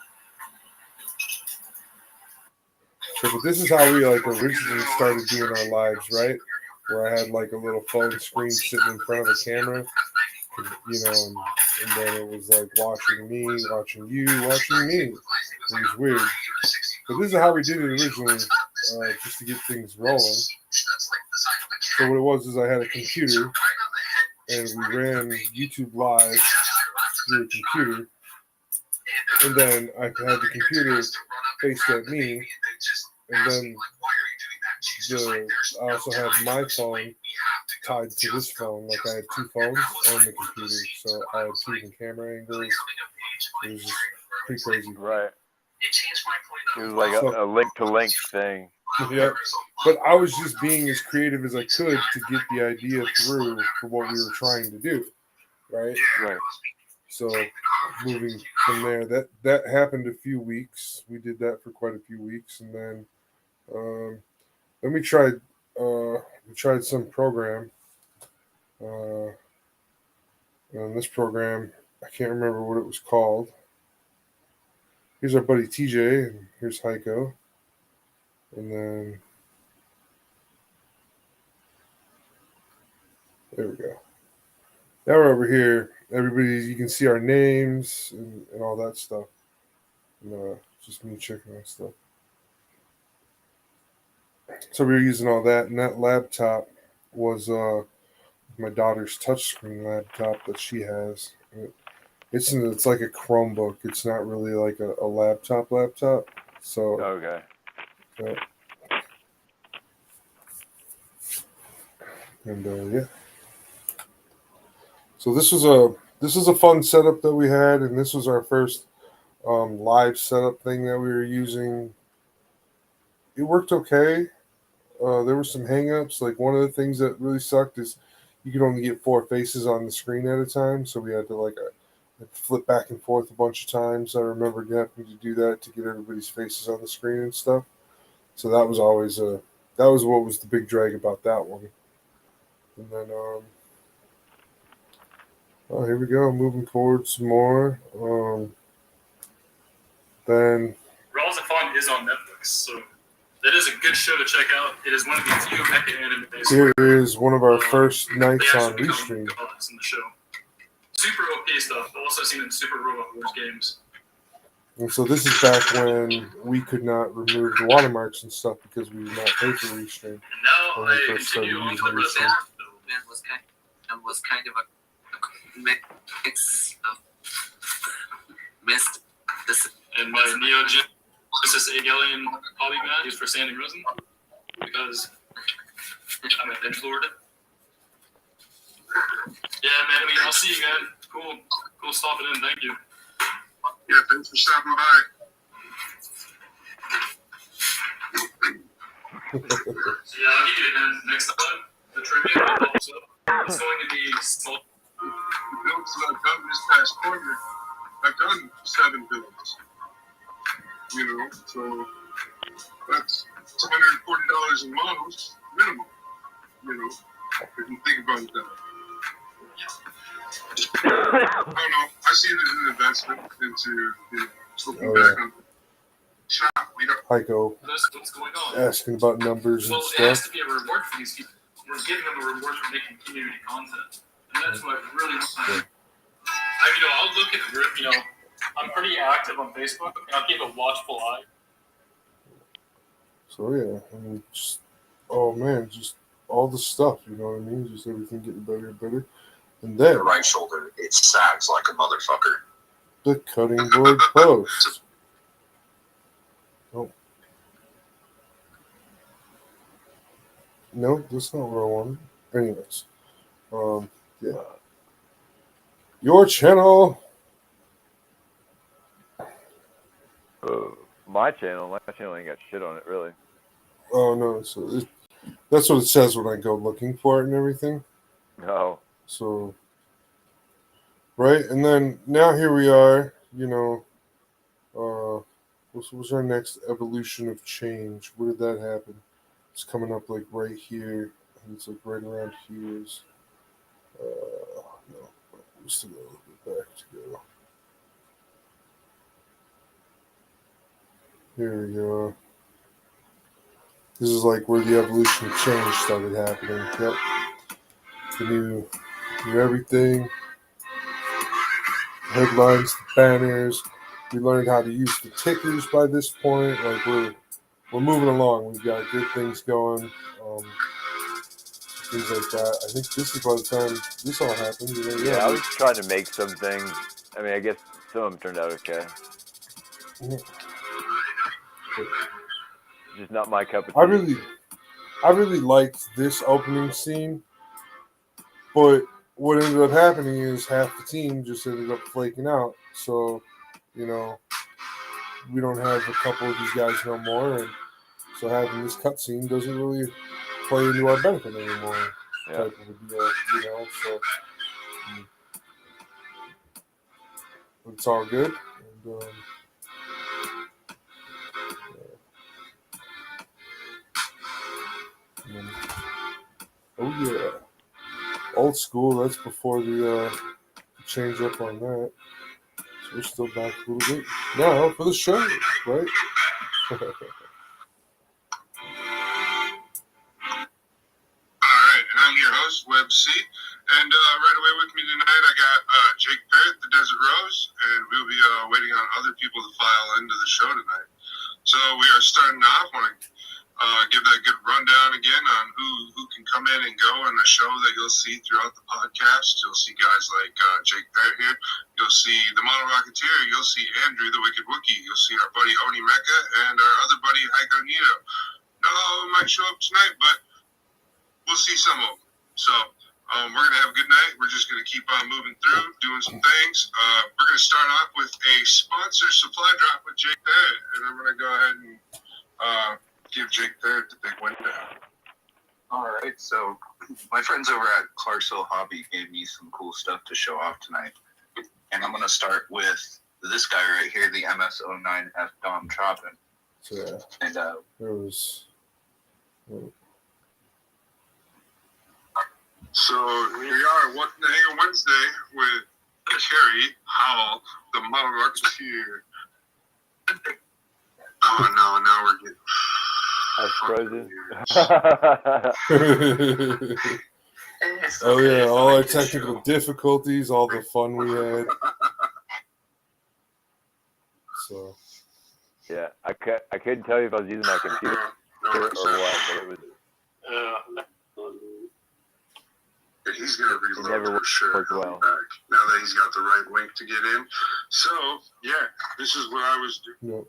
So, but this is how we originally started doing our lives, right? where I had like a little phone screen sitting in front of a camera, and then it was like watching me, watching you, watching me. It was weird. But this is how we did it originally, just to get things rolling. So what it was is I had a computer, and we ran YouTube Live through a computer, and then I had the computer faced at me, and then I also had my phone tied to this phone. Like I had two phones on the computer, so I had two different camera angles. It was just pretty crazy. Right. It was like a link-to-link thing. Yeah, but I was just being as creative as I could to get the idea through for what we were trying to do, right? Right. So moving from there, that happened a few weeks. We did that for quite a few weeks, and then we tried some program. And this program, I can't remember what it was called. Here's our buddy TJ, and here's Heiko, and then there we go. Now we're over here. Everybody, you can see our names and all that stuff. And, just me checking that stuff. So we were using all that, and that laptop was my daughter's touchscreen laptop that she has. It's like a Chromebook. It's not really like a laptop. So Okay. And yeah. So this is a fun setup that we had, and this was our first live setup thing that we were using. It worked okay. There were some hangups. Like one of the things that really sucked is you could only get 4 faces on the screen at a time, so we had to flip back and forth a bunch of times. I remember having to do that to get everybody's faces on the screen and stuff. So that was always that was what was the big drag about that one. And then here we go, moving forward some more. Then Rawls and Fawn is on Netflix, so that is a good show to check out. It is one of the few mecha animes. here is one of our first nights they on actually become Restream. gods in the show. Super OP stuff. Also seen in Super Robot Wars games. And so this is back when we could not remove the watermarks and stuff because we did not pay for Restream. And now When we I first started continue on to using the Resident Restream. Evil. was kind of a mix of missed this. And my Neo Genesis alien polymath used for sanding resin because I'm an edgelord. Yeah, man. I mean, I'll see you, man. Cool stopping in. Thank you. Yeah, thanks for stopping by. So yeah, I'll give you the next time. The trivia also. It's going to be small. The builds that I've done this past quarter, I've done 7 builds. So that's $140 in models minimum. If you think about that. I don't know. I see it as an investment into looking back on the shop. We don't. Heiko What's going on? asking about numbers Well, and it has stuff. to be a reward for these people. We're giving them a reward for making community content, and that's what really. I'll look at I'm pretty active on Facebook, and I'll keep a watchful eye. So yeah, just all the stuff, you know what I mean? Just everything getting better and better. And then Your right shoulder, it sags like a motherfucker. the cutting board post. Oh. No, that's not what I wanted. Anyways. Yeah. Your channel. My channel ain't got shit on it, really. Oh no, so that's what it says when I go looking for it and everything. No. So, right, and then now here we are. What was our next evolution of change? Where did that happen? It's coming up like right here. And it's like right around here. No, we still got a little bit back to go. Here we go. This is like where the evolution of change started happening. Yep. The new everything. Headlines, the banners. We learned how to use the tickers by this point. Like we're moving along. We've got good things going. Things like that. I think this is by the time this all happened. You know, Yeah, I was trying to make some things. I mean, I guess some of them turned out okay. Yeah. Just not my cup of tea. I really liked this opening scene, but what ended up happening is half the team just ended up flaking out. So, you know, we don't have a couple of these guys no more, and so having this cutscene doesn't really play into our benefit anymore. Yeah. Type of a deal, you know. So, but it's all good. And, oh yeah, old school. That's before the change up on that. So we're still back a little bit now for the show, right? Alright, and I'm your host, Web C. And right away with me tonight, I got Jake Parrott, the Desert Rose, and we'll be waiting on other people to file into the show tonight. So we are starting off. I want to give that good rundown again on who can come in and go in the show that you'll see throughout the podcast. You'll see guys like Jake Parrott here. You'll see the Model Rocketeer. You'll see Andrew, the Wicked Wookie. You'll see our buddy Oni Mecca and our other buddy Heiko Nito. Not all of them might show up tonight, but we'll see some of them. So we're going to have a good night. We're just going to keep on moving through, doing some things. We're going to start off with a sponsor supply drop with Jake Parrott. And I'm going to go ahead and give Jake Parrott the big window. All right, so my friends over at Clarksville Hobby gave me some cool stuff to show off tonight. And I'm going to start with this guy right here, the MS-09F Dom Choppin'. So yeah, And there was. So here we are, What the Hanger Wednesday with Carrie Howell, the Model Rocketeer. Oh no, now we're getting I was frozen. Oh yeah, all our technical difficulties, all the fun we had. So Yeah, I couldn't tell you if I was using my computer or what, but it was. He's going to It never reload for sure. worked well. Back now that he's got the right link to get in. So yeah, this is what I was doing. yep.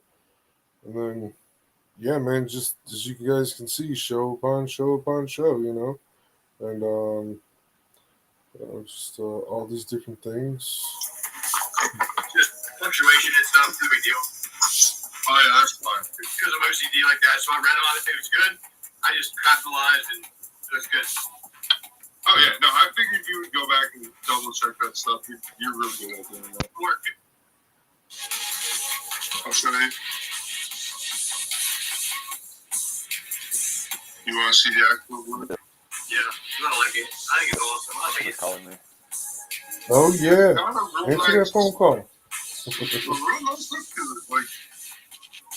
And then yeah, man, just as you guys can see, show upon show upon show, you know. And just all these different things. Just fluctuation and stuff, no big deal. Oh yeah, that's fine. Because of OCD like that, so I read on it, it was good. I just capitalized and it was good. Oh yeah, no, I figured you would go back and double check that stuff. You're really good at doing that. Work. Okay. You want to see the actual one? Yeah, I like it. I think it's awesome. I think He's it's calling me. Oh yeah, No, no, answer that phone call. The real nice look to it. Like,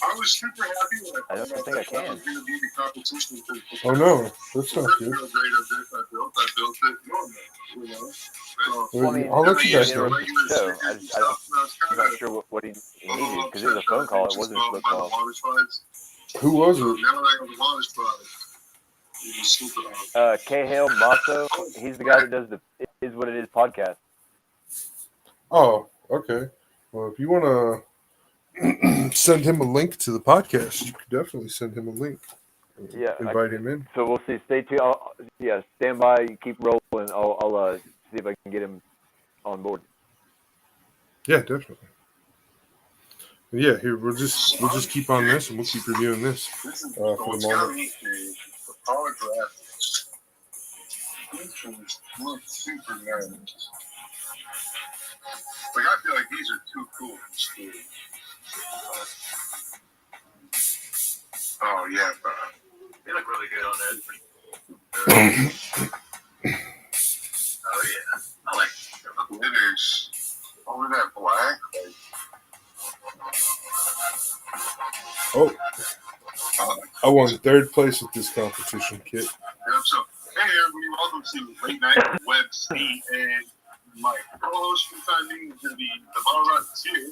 I was super happy when I don't think I can. was going to be the competition. Oh no, that's not good. I built it normal, you know. So, Well, I mean, I'll let you guys know. know. I'm not sure what he needed because it was a phone call. It wasn't a flip call. Who was So it? now that I have the water slides, you just sleep it on. Cahill Masso, he's the guy that does the Is What It Is podcast. Oh, okay. Well, if you want to send him a link to the podcast, you could definitely send him a link. Yeah, Invite him in. So we'll see. Stay tuned. Stand by. Keep rolling. I'll see if I can get him on board. Yeah, definitely. Yeah, here we'll just keep on this and we'll keep reviewing this This is for the what's got moment. me curious. The power graphics. Features look super nice. Like, I feel like these are too cool for school. Oh, yeah, bro. They look really good on that. Oh yeah, I like The glitters over that black. Like, Oh, oh, the I won 3rd place at this competition, Kit. Yep, so, hey everybody, welcome to Late Night Web Speed, and my co-host for the time being is going to be the Model Rocketeer,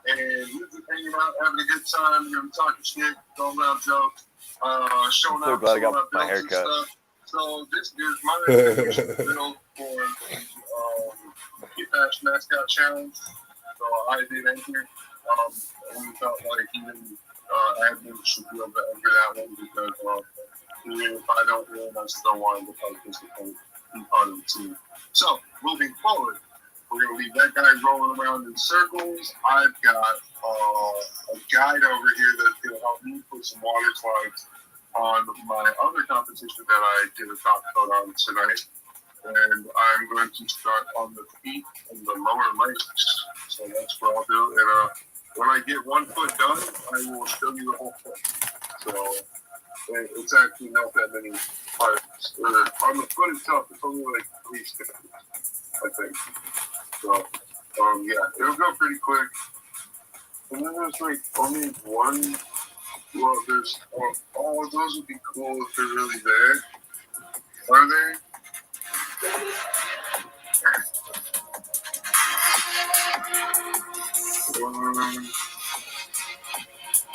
and we've been hanging out, having a good time, you know, talking shit, going around jokes, showing So up, glad I got showing up my builds and haircut. stuff. So this is my build for the Kitbash Mascot Challenge. So I did enter. We felt like even admin should be able to enter that one because even if I don't win, I still wanted to participate, be part of the team. So moving forward, we're going to leave that guy rolling around in circles. I've got a guide over here that's going to help me put some water slides on my other competition that I did a top coat on tonight. And I'm going to start on the feet and the lower legs. So that's what I'll do. And when I get one foot done, I will show you the whole foot. So it's actually not that many parts. On the foot itself, it's only like 3 steps, I think. So, yeah, it'll go pretty quick. And then there's like only one. Well, there's those would be cool if they're really there. Are they?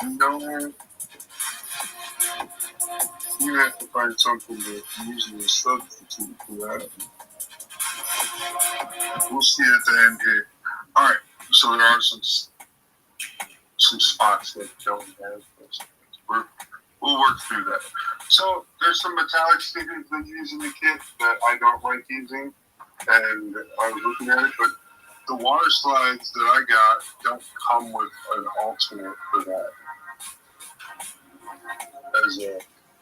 No. You have to find something that usually a substitute for that. We'll see at the end here. All right. So there are some spots that don't have this. We'll work through that. So there's some metallic stickers that use in the kit that I don't like using, and I was looking at it, but the water slides that I got don't come with an alternate for that.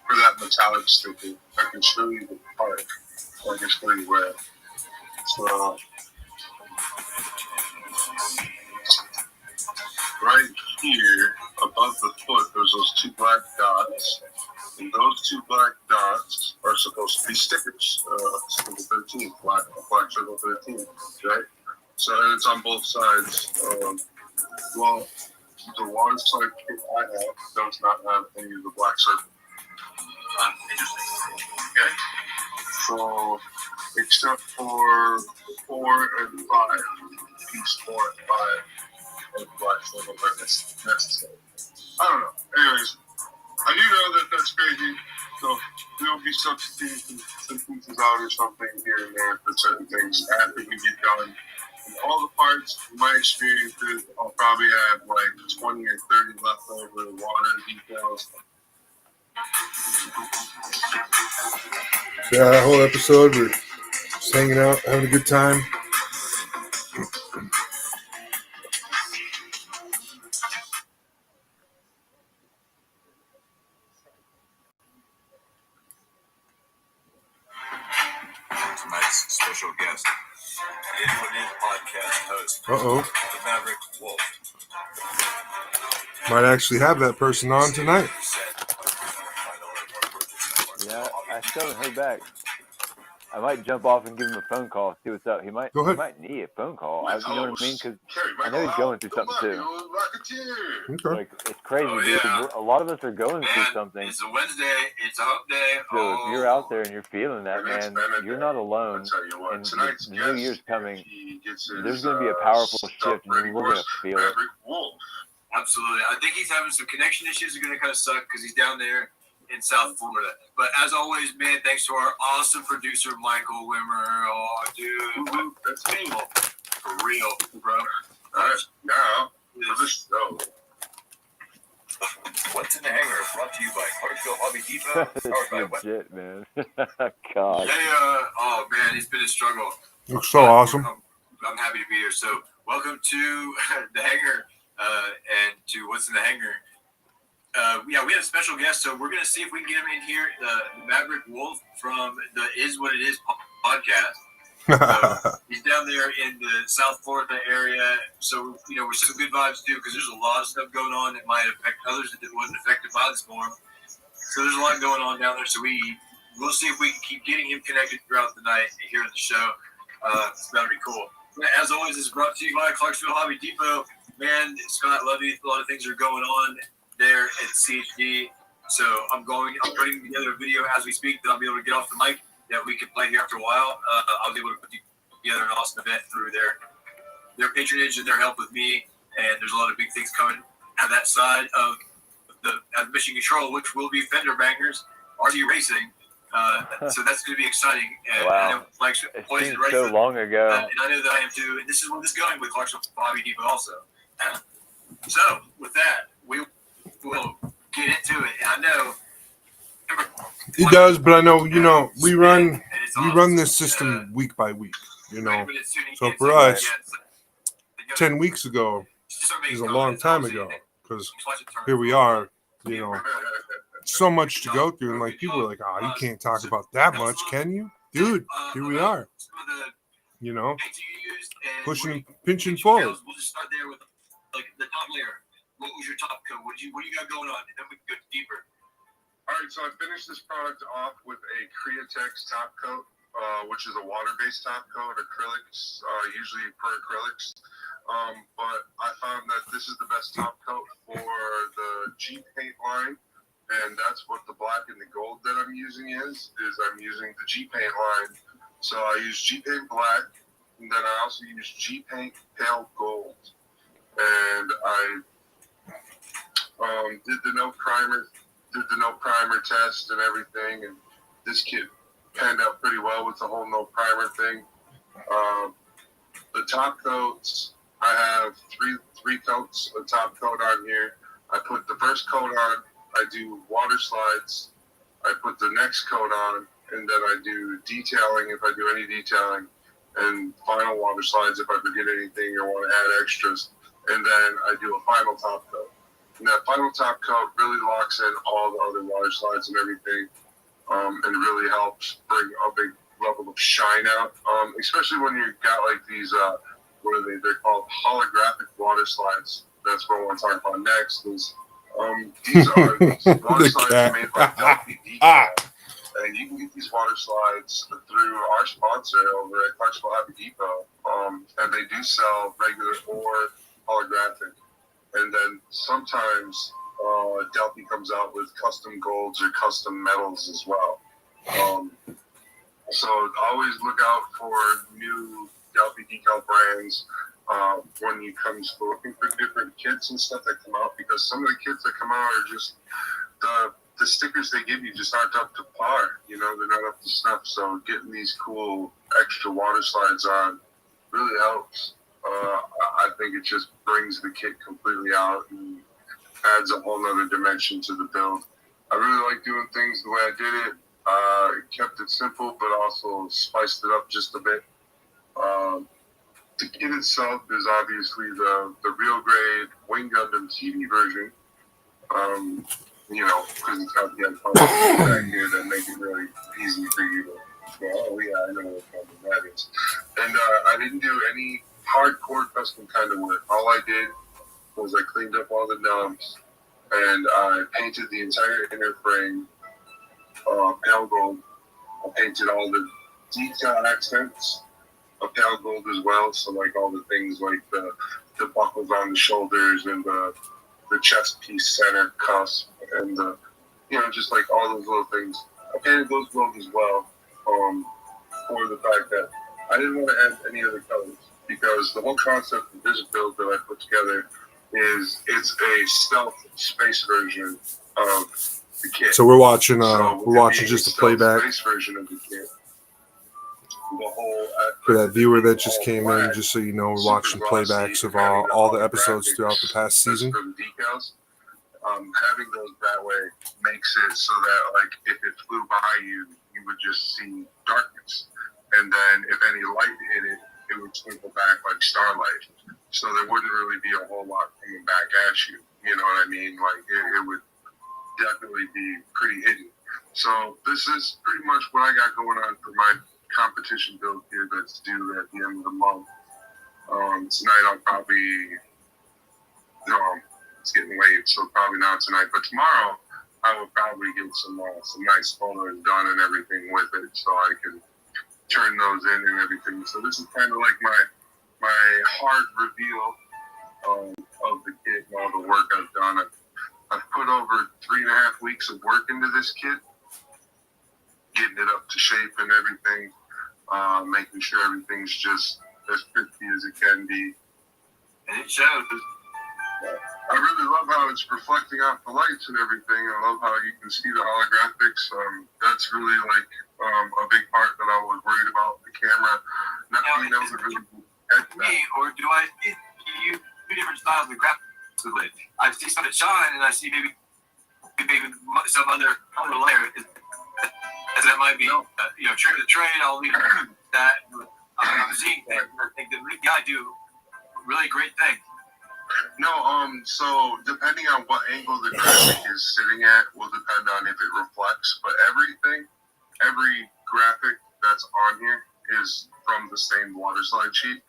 For that metallic sticker, I can show you the part, or I can show you where. So right here, above the foot, there's those 2 black dots. And those 2 black dots are supposed to be stickers. Circle 13, black circle 13, right? So and it's on both sides. Well, the water slide kit I have does not have any of the black circle. Interesting. Okay. So, except for 4 and 5, piece 4 and 5 of black circle are necessary. I don't know. Anyways, I do know that that's crazy. So there'll be substituting some pieces out or something here and there for certain things after we get done. And all the parts, in my experience, is I'll probably have like 20 or 30 leftover water details. Yeah, that whole episode, we're just hanging out, having a good time. Tonight's special guest, It Is podcast host, Uh-oh. the Maverick Wolf. Might actually have that person on tonight. Yeah, I still haven't heard back. I might jump off and give him a phone call, see what's up. He might need a phone call. You know what I mean? Because I know he's going through something too. Okay. Like, it's crazy, dude. A lot of us are going through something. It's a Wednesday. It's a hump day. So if you're out there and you're feeling that, man, you're not alone. And the new year's coming. There's going to be a powerful shift, and we're going to feel it. Absolutely. I think he's having some connection issues. Are going to kind of suck because he's down there in South Florida. But as always, man, thanks to our awesome producer, Micheal Wimmer. Oh, dude. That's me. For real, bro. All right. Now, for this show. What's in the Hanger? Brought to you by Clarksville Hobby Depot. That's legit, man. God. Hey, oh, man, it's been a struggle. Looks so awesome. I'm happy to be here. So, welcome to the Hanger and to What's in the Hanger. Yeah, we have a special guest, so we're going to see if we can get him in here, the Maverick Wolf from the Is What It Is podcast. So he's down there in the South Florida area, so, you know, we're some good vibes, too, because there's a lot of stuff going on that might affect others that wasn't affected by the storm. So there's a lot going on down there, so we'll see if we can keep getting him connected throughout the night here at the show. That'll be cool. As always, it's brought to you by Clarksville Hobby Depot. Man, Scott, love you. A lot of things are going on there at CHD. So I'm putting together a video as we speak that I'll be able to get off the mic that we can play here after a while. I was able to put together an awesome event through their patronage and their help with me. And there's a lot of big things coming at that side of the Mission Control, which will be fender bangers, RC racing. So that's going to be exciting. And Wow. I know Flagship It Boys seems and so Racing, long ago. and I know that I am too. And this is where this is going with Clarksville Hobby Depot also. So with that, we will get into it. And I know It does, but I know, you know, we run this system week by week, you know. So for us, 10 weeks ago is a long time ago, because here we are, you know, so much to go through. And like, people are like, oh, you can't talk about that much, can you? Dude, here we are, you know, pushing, pinching forward. We'll just start there with like the top layer. What was your top coat? What do you got going on? And then we can go deeper. All right, so I finished this product off with a Createx top coat, which is a water-based top coat, acrylics, usually per acrylics. But I found that this is the best top coat for the G paint line, and that's what the black and the gold that I'm using is I'm using the G paint line. So I use G paint black, and then I also use G paint pale gold, and I did the no primer test and everything, and this kit panned out pretty well with the whole no primer thing. The top coats, I have three coats of top coat on here. I put the first coat on, I do water slides, I put the next coat on, and then I do detailing if I do any detailing, and final water slides if I forget anything or want to add extras, and then I do a final top coat. And that final top coat really locks in all the other water slides and everything, and really helps bring a big level of shine out, especially when you've got like these, what are they? They're called holographic water slides. That's what I want to talk about next. Is these are water slides made by Delphi Decal, and you can get these water slides through our sponsor over at Clarksville Hobby Depot, and they do sell regular or holographic. And then sometimes Delphi comes out with custom golds or custom metals as well. So always look out for new Delphi decal brands when you come to looking for different kits and stuff that come out, because some of the kits that come out are just the stickers they give you just aren't up to par. You know, they're not up to snuff. So getting these cool extra water slides on really helps. I think it just brings the kit completely out and adds a whole nother dimension to the build. I really like doing things the way I did it. Kept it simple, but also spiced it up just a bit. The kit itself is obviously the real grade Wing Gundam TV version. You know, because it's got the iconic back here that make it really easy for you to go, oh yeah, I know what Gundam that is. And I didn't do any hardcore custom kind of work. All I did was I cleaned up all the knobs and I painted the entire inner frame pale gold. I painted all the detail accents of pale gold as well. So like all the things like the buckles on the shoulders and the chest piece center cusp and the, you know, just like all those little things. I painted those gold as well for the fact that I didn't want to add any other colors, because the whole concept of this build that I put together is it's a stealth space version of the kit. So we're watching So just a playback space version of the kit. The whole for that viewer that just came in. Just so you know, we're watching playbacks of all the episodes throughout the past season. For the decals, having those that way makes it so that like if it flew by you, you would just see darkness, and then if any light hit it, it would twinkle back like starlight. So there wouldn't really be a whole lot coming back at you. You know what I mean? Like it would definitely be pretty hidden. So this is pretty much what I got going on for my competition build here that's due at the end of the month. Tonight I'll probably, it's getting late, so probably not tonight, but tomorrow I will probably get some nice photos done and everything with it, so I can turn those in and everything. So this is kind of like my hard reveal of the kit and all the work I've done. I've put over 3.5 weeks of work into this kit, getting it up to shape and everything, making sure everything's just as crispy as it can be. And it shows. I really love how it's reflecting off the lights and everything. I love how you can see the holographics. That's really like a big part that I was worried about the camera not being able to really catch that. Me, or do I see you two different styles of graphics with it? I see some that shine, and I see maybe some other layer. As that might be, trigger the trade. I'll leave that. I'm seeing things. I think that we gotta do really great things. No, so depending on what angle the graphic is sitting at will depend on if it reflects, but every graphic that's on here is from the same waterslide sheet.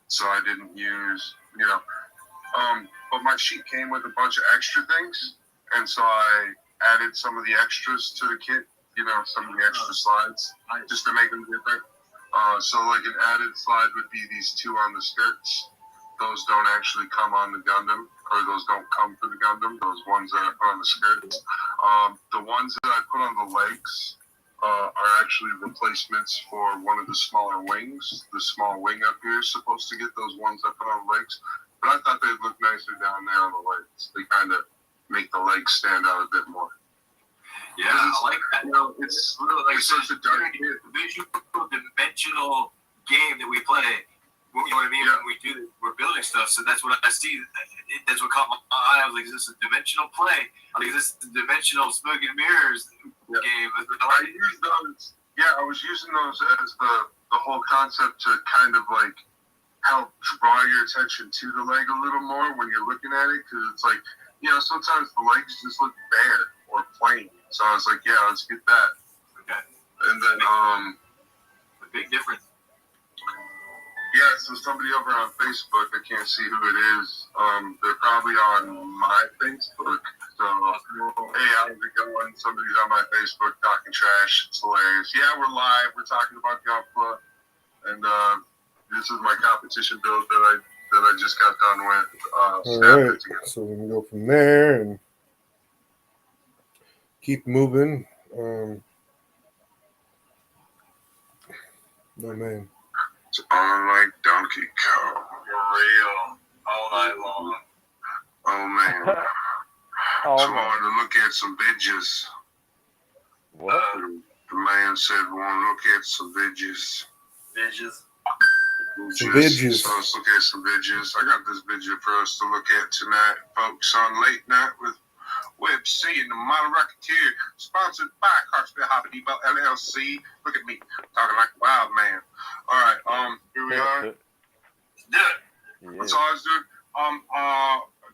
So I didn't use, but my sheet came with a bunch of extra things, and so I added some of the extras to the kit, some of the extra slides, just to make them different. So like an added slide would be these two on the skirts. Those don't actually come on the Gundam, or those don't come for the Gundam. Those ones that I put on the skirts. The ones that I put on the legs are actually replacements for one of the smaller wings. The small wing up here is supposed to get those ones I put on the legs. But I thought they'd look nicer down there on the legs. They kind of make the legs stand out a bit more. Yeah, I like that. It's really like such a dark visual dimensional game that we play. You know what I mean? Yeah. When we do this, we're building stuff, so that's what I see. That's what caught my eye. I was like, is this a dimensional play? Is this a dimensional smoke and mirrors game? I used those. Yeah, I was using those as the whole concept to kind of like help draw your attention to the leg a little more when you're looking at it, because it's like, sometimes the legs just look bare or plain. So I was like, yeah, let's get that. Okay. And then a big difference. Yeah, so somebody over on Facebook, I can't see who it is. They're probably on my Facebook. So, hey, how's it going? Somebody's on my Facebook talking trash. It's hilarious. Yeah, we're live. We're talking about Gunpla. And this is my competition build that I just got done with. All right, so we can go from there and keep moving. Oh, man. It's on like Donkey Kong. For real. All night long. Oh, man. Oh, So I man. wanted to look at some bitches. What? The man said we want to look at some bitches. Bitches. Some bitches. So let's look at some bitches. I got this video for us to look at tonight, folks, on Late Night with Web C and the Model Rocketeer, sponsored by Clarksville Hobby Depot LLC. Look at me talking like a wild man. All right, here we are. Do it. That's all I was doing.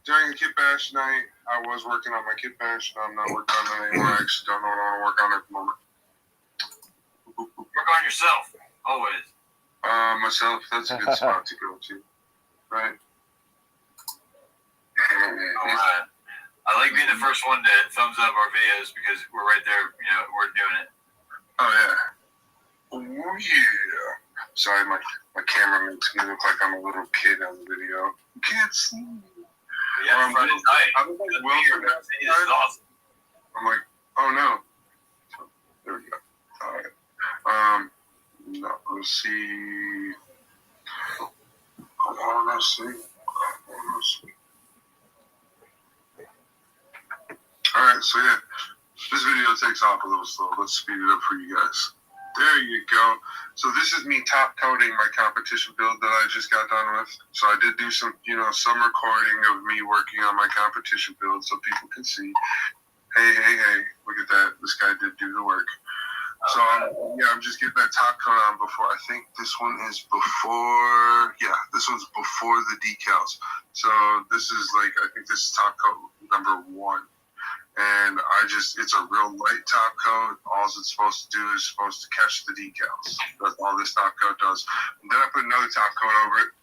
During the Kitbash night, I was working on my Kitbash. I'm not working on it anymore. I actually don't know what I want to work on at the moment. Work on yourself. Always. Myself, that's a good spot to go to. Right? All right. I like being the first one to thumbs up our videos because we're right there, we're doing it. Oh, yeah. Oh, yeah. Sorry, my camera makes me look like I'm a little kid on the video. You can't see me. Yeah, Friday night. I'm like Wilson. This is awesome. I'm like, oh, no. There we go. All right. No, let's see. Let's see. Alright, so yeah, this video takes off a little slow. Let's speed it up for you guys. There you go. So this is me top coating my competition build that I just got done with. So I did do some, some recording of me working on my competition build so people can see. Hey, look at that. This guy did do the work. So I'm just getting that top coat on before. I think this one is before. Yeah, this one's before the decals. So this is I think this is top coat number 1. And it's a real light top coat. All it's supposed to do is supposed to catch the decals. That's all this top coat does. And then I put another top coat over it.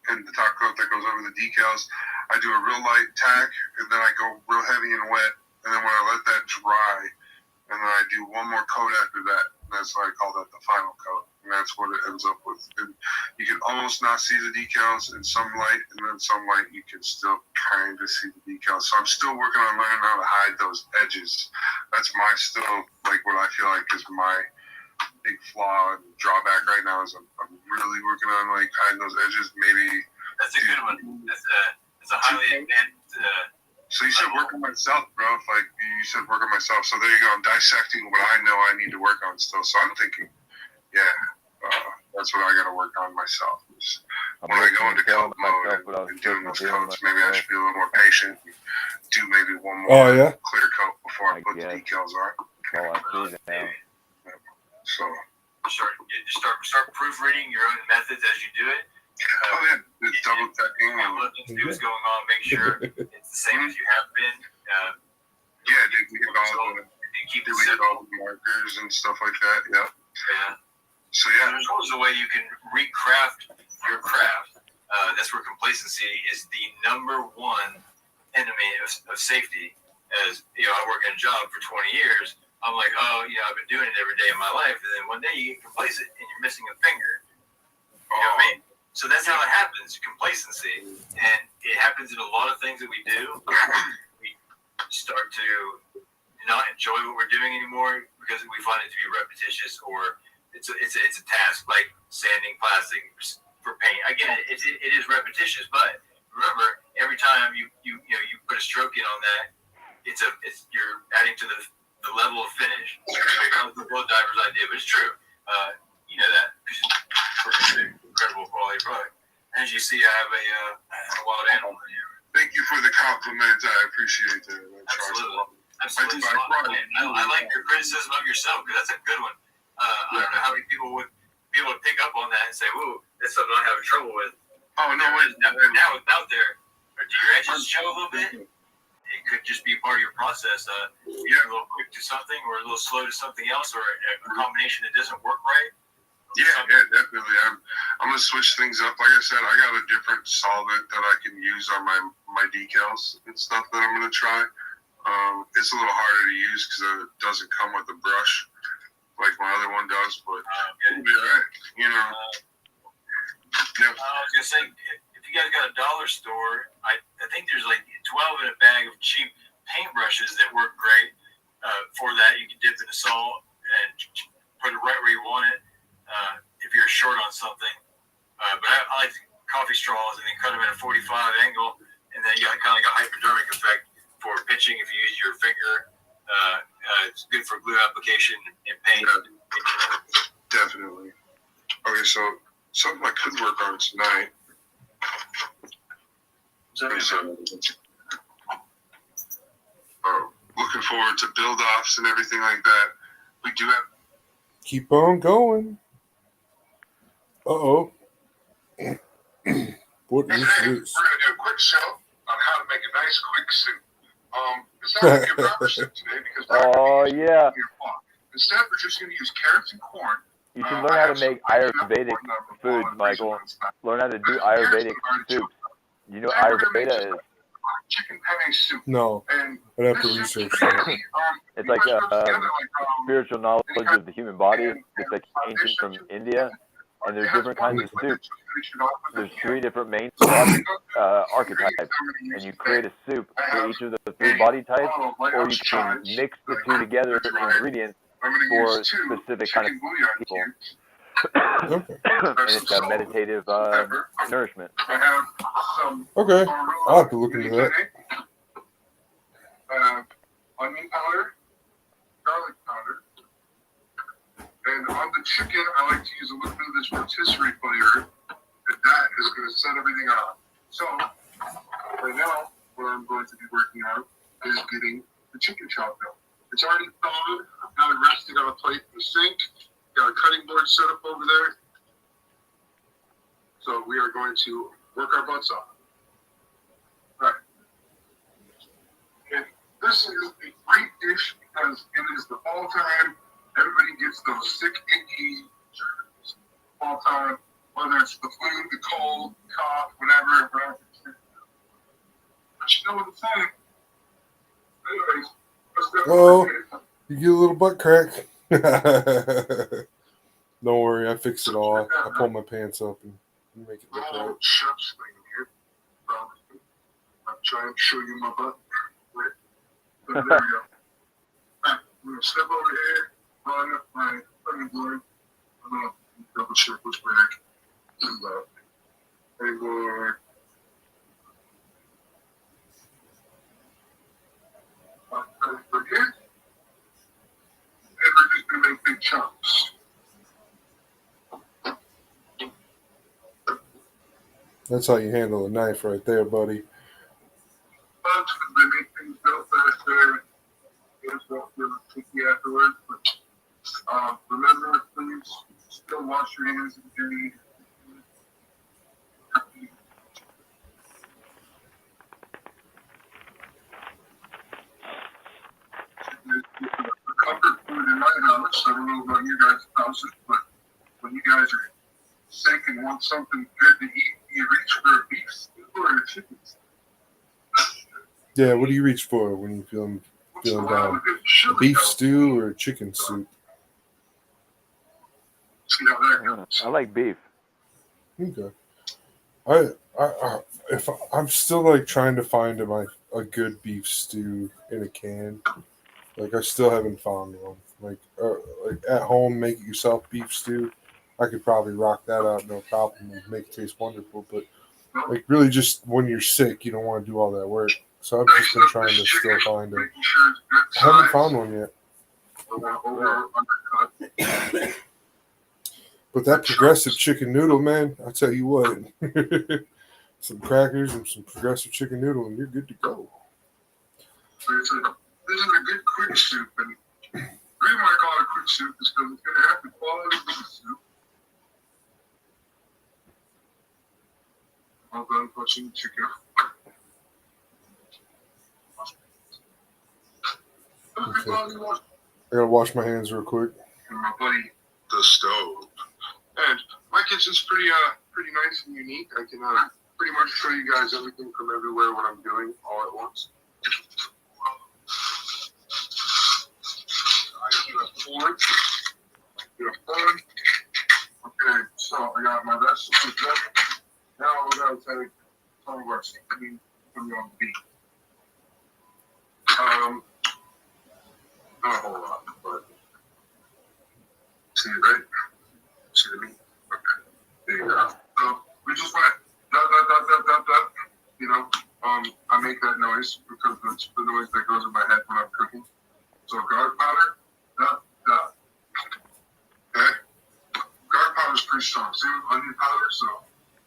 And the top coat that goes over the decals, I do a real light tack, and then I go real heavy and wet. And then when I let that dry, and then I do one more coat after that. That's why I call that the final coat. And that's what it ends up with. And you can almost not see the decals in some light, and then some light you can still kind of see the decals. So I'm still working on learning how to hide those edges. That's my still, like, what I feel like is my big flaw and drawback right now is I'm really working on, like, hiding those edges. Maybe That's a good one. That's a highly advanced. so you said work on myself, bro. If, like, you said work on myself. So there you go. I'm dissecting what I know I need to work on still. So I'm thinking, that's what I got to work on myself. When I go into coat mode and doing those coats, maybe I should be a little more patient and do maybe one more clear coat before I put the decals on. All I see now. So Start proofreading your own methods as you do it. Just double checking and look and see what's going on. Make sure it's the same as you have been. did we get all the markers and stuff like that? Yeah. So there's always a way you can recraft your craft. That's where complacency is the number one enemy of safety. As you know, I work in a job for 20 years. I'm like, I've been doing it every day of my life, and then one day you get complacent and you're missing a finger. You know what I mean? So that's how it happens, complacency, and it happens in a lot of things that we do. We start to not enjoy what we're doing anymore because we find it to be repetitious, or it's a task like sanding plastic for paint. Again, it is repetitious, but remember, every time you put a stroke in on that, you're adding to the level of finish. It's the blow diver's idea, but it's true. You know that because it's an incredible quality product. As you see, I have a wild animal here. Thank you for the compliment. I appreciate that. Absolutely. I like your criticism of yourself because that's a good one. I don't know how many people would be able to pick up on that and say, "Whoa, that's something I'm having trouble with." Oh no, now it's out there. Or do your edges show a little bit? It could just be part of your process. You're a little quick to something, or a little slow to something else, or a combination that doesn't work right. Yeah, definitely. I'm gonna switch things up. Like I said, I got a different solvent that I can use on my decals and stuff that I'm gonna try. It's a little harder to use because it doesn't come with a brush like my other one does, but it'll be alright. You know. I was gonna say, if you guys got a dollar store, I think there's like 12 in a bag of cheap paintbrushes that work great for that. You can dip in the salt and put it right where you want it. If you're short on something, but I like coffee straws and then cut them at a 45 angle, and then you got kind of like a hypodermic effect for pitching if you use your finger. It's good for glue application and paint. Definitely. Okay, so something I could work on tonight. Looking forward to build-offs and everything like that. We do have. Keep on going. Uh-oh. What is this? We're going to do a quick show on how to make a nice, quick soup. It's not going to be a rubber soup today because instead, we're just going to use carrots and corn. You can learn how to make Ayurvedic foods, Michael. Learn how to do Ayurvedic soups. You know what Ayurveda is? Chicken penne soup. No, I'd have to research that. It's like spiritual knowledge of the human body. It's like ancient from India. And there's different kinds of soups. There's 3 different main body archetypes. And you create a soup for each of the 3 body types, or you can mix the 2 together ingredients for specific kind of people. And it's a meditative nourishment. Okay, I'll have to look into that. Onion powder, garlic powder, and on the chicken, I like to use a little bit of this rotisserie flavor, and that is going to set everything off. So, right now, what I'm going to be working on is getting the chicken chopped up. It's already thawed. I've got it resting on a plate in the sink. Got a cutting board set up over there. So we are going to work our butts off. Right. And this is a great dish because it is the fall time. Everybody gets those sick, icky germs fall time, whether it's the flu, the cold, cough, whatever. But you know what I'm saying? Anyways, let's go. Oh, you get a little butt crack. Don't worry, I fixed it all. I pull my pants up and make it look right. Oh, chef's thing here. I'm trying to show you my butt. Wait. So there we go. I'm going to step over here, run up my board. I'm going to double check which way I can do that. Anymore. Forget. And we're just going to make big chunks. That's how you handle a knife right there, buddy. But they make things go faster. It's not really tricky afterwards. But remember, please still wash your hands if you need. The comfort food in my house, I don't know about you guys' houses, but when you guys are sick and want something good to eat, you reach for a beef stew or a chicken stew. Yeah, what do you reach for when you feeling down? A beef stew or chicken soup? See how that goes. I like beef. Okay. I'm still like trying to find a good beef stew in a can. Like I still haven't found one. Like at home, make it yourself beef stew. I could probably rock that out no problem and make it taste wonderful. But like really, just when you're sick, you don't want to do all that work. So I've just been trying to still find it. I haven't found one yet. But that progressive chicken noodle, man, I tell you what, some crackers and some progressive chicken noodle, and you're good to go. This is a good quick soup, and the reason why I call it a quick soup is because it's going to have the quality of the soup. All done pushing the chicken. Okay. I gotta wash my hands real quick. And my buddy, the stove. And my kitchen's pretty nice and unique. I can pretty much show you guys everything from everywhere what I'm doing all at once. I do a fork. Okay, so I got my vegetables ready. Now we're going to take some of our seasoning from your beef. Not a whole lot, but see it right? See the meat? Okay, there you go. So we just went dot. You know, I make that noise because that's the noise that goes in my head when I'm cooking. So garlic powder, dot. Okay, garlic powder is pretty strong. See onion powder, so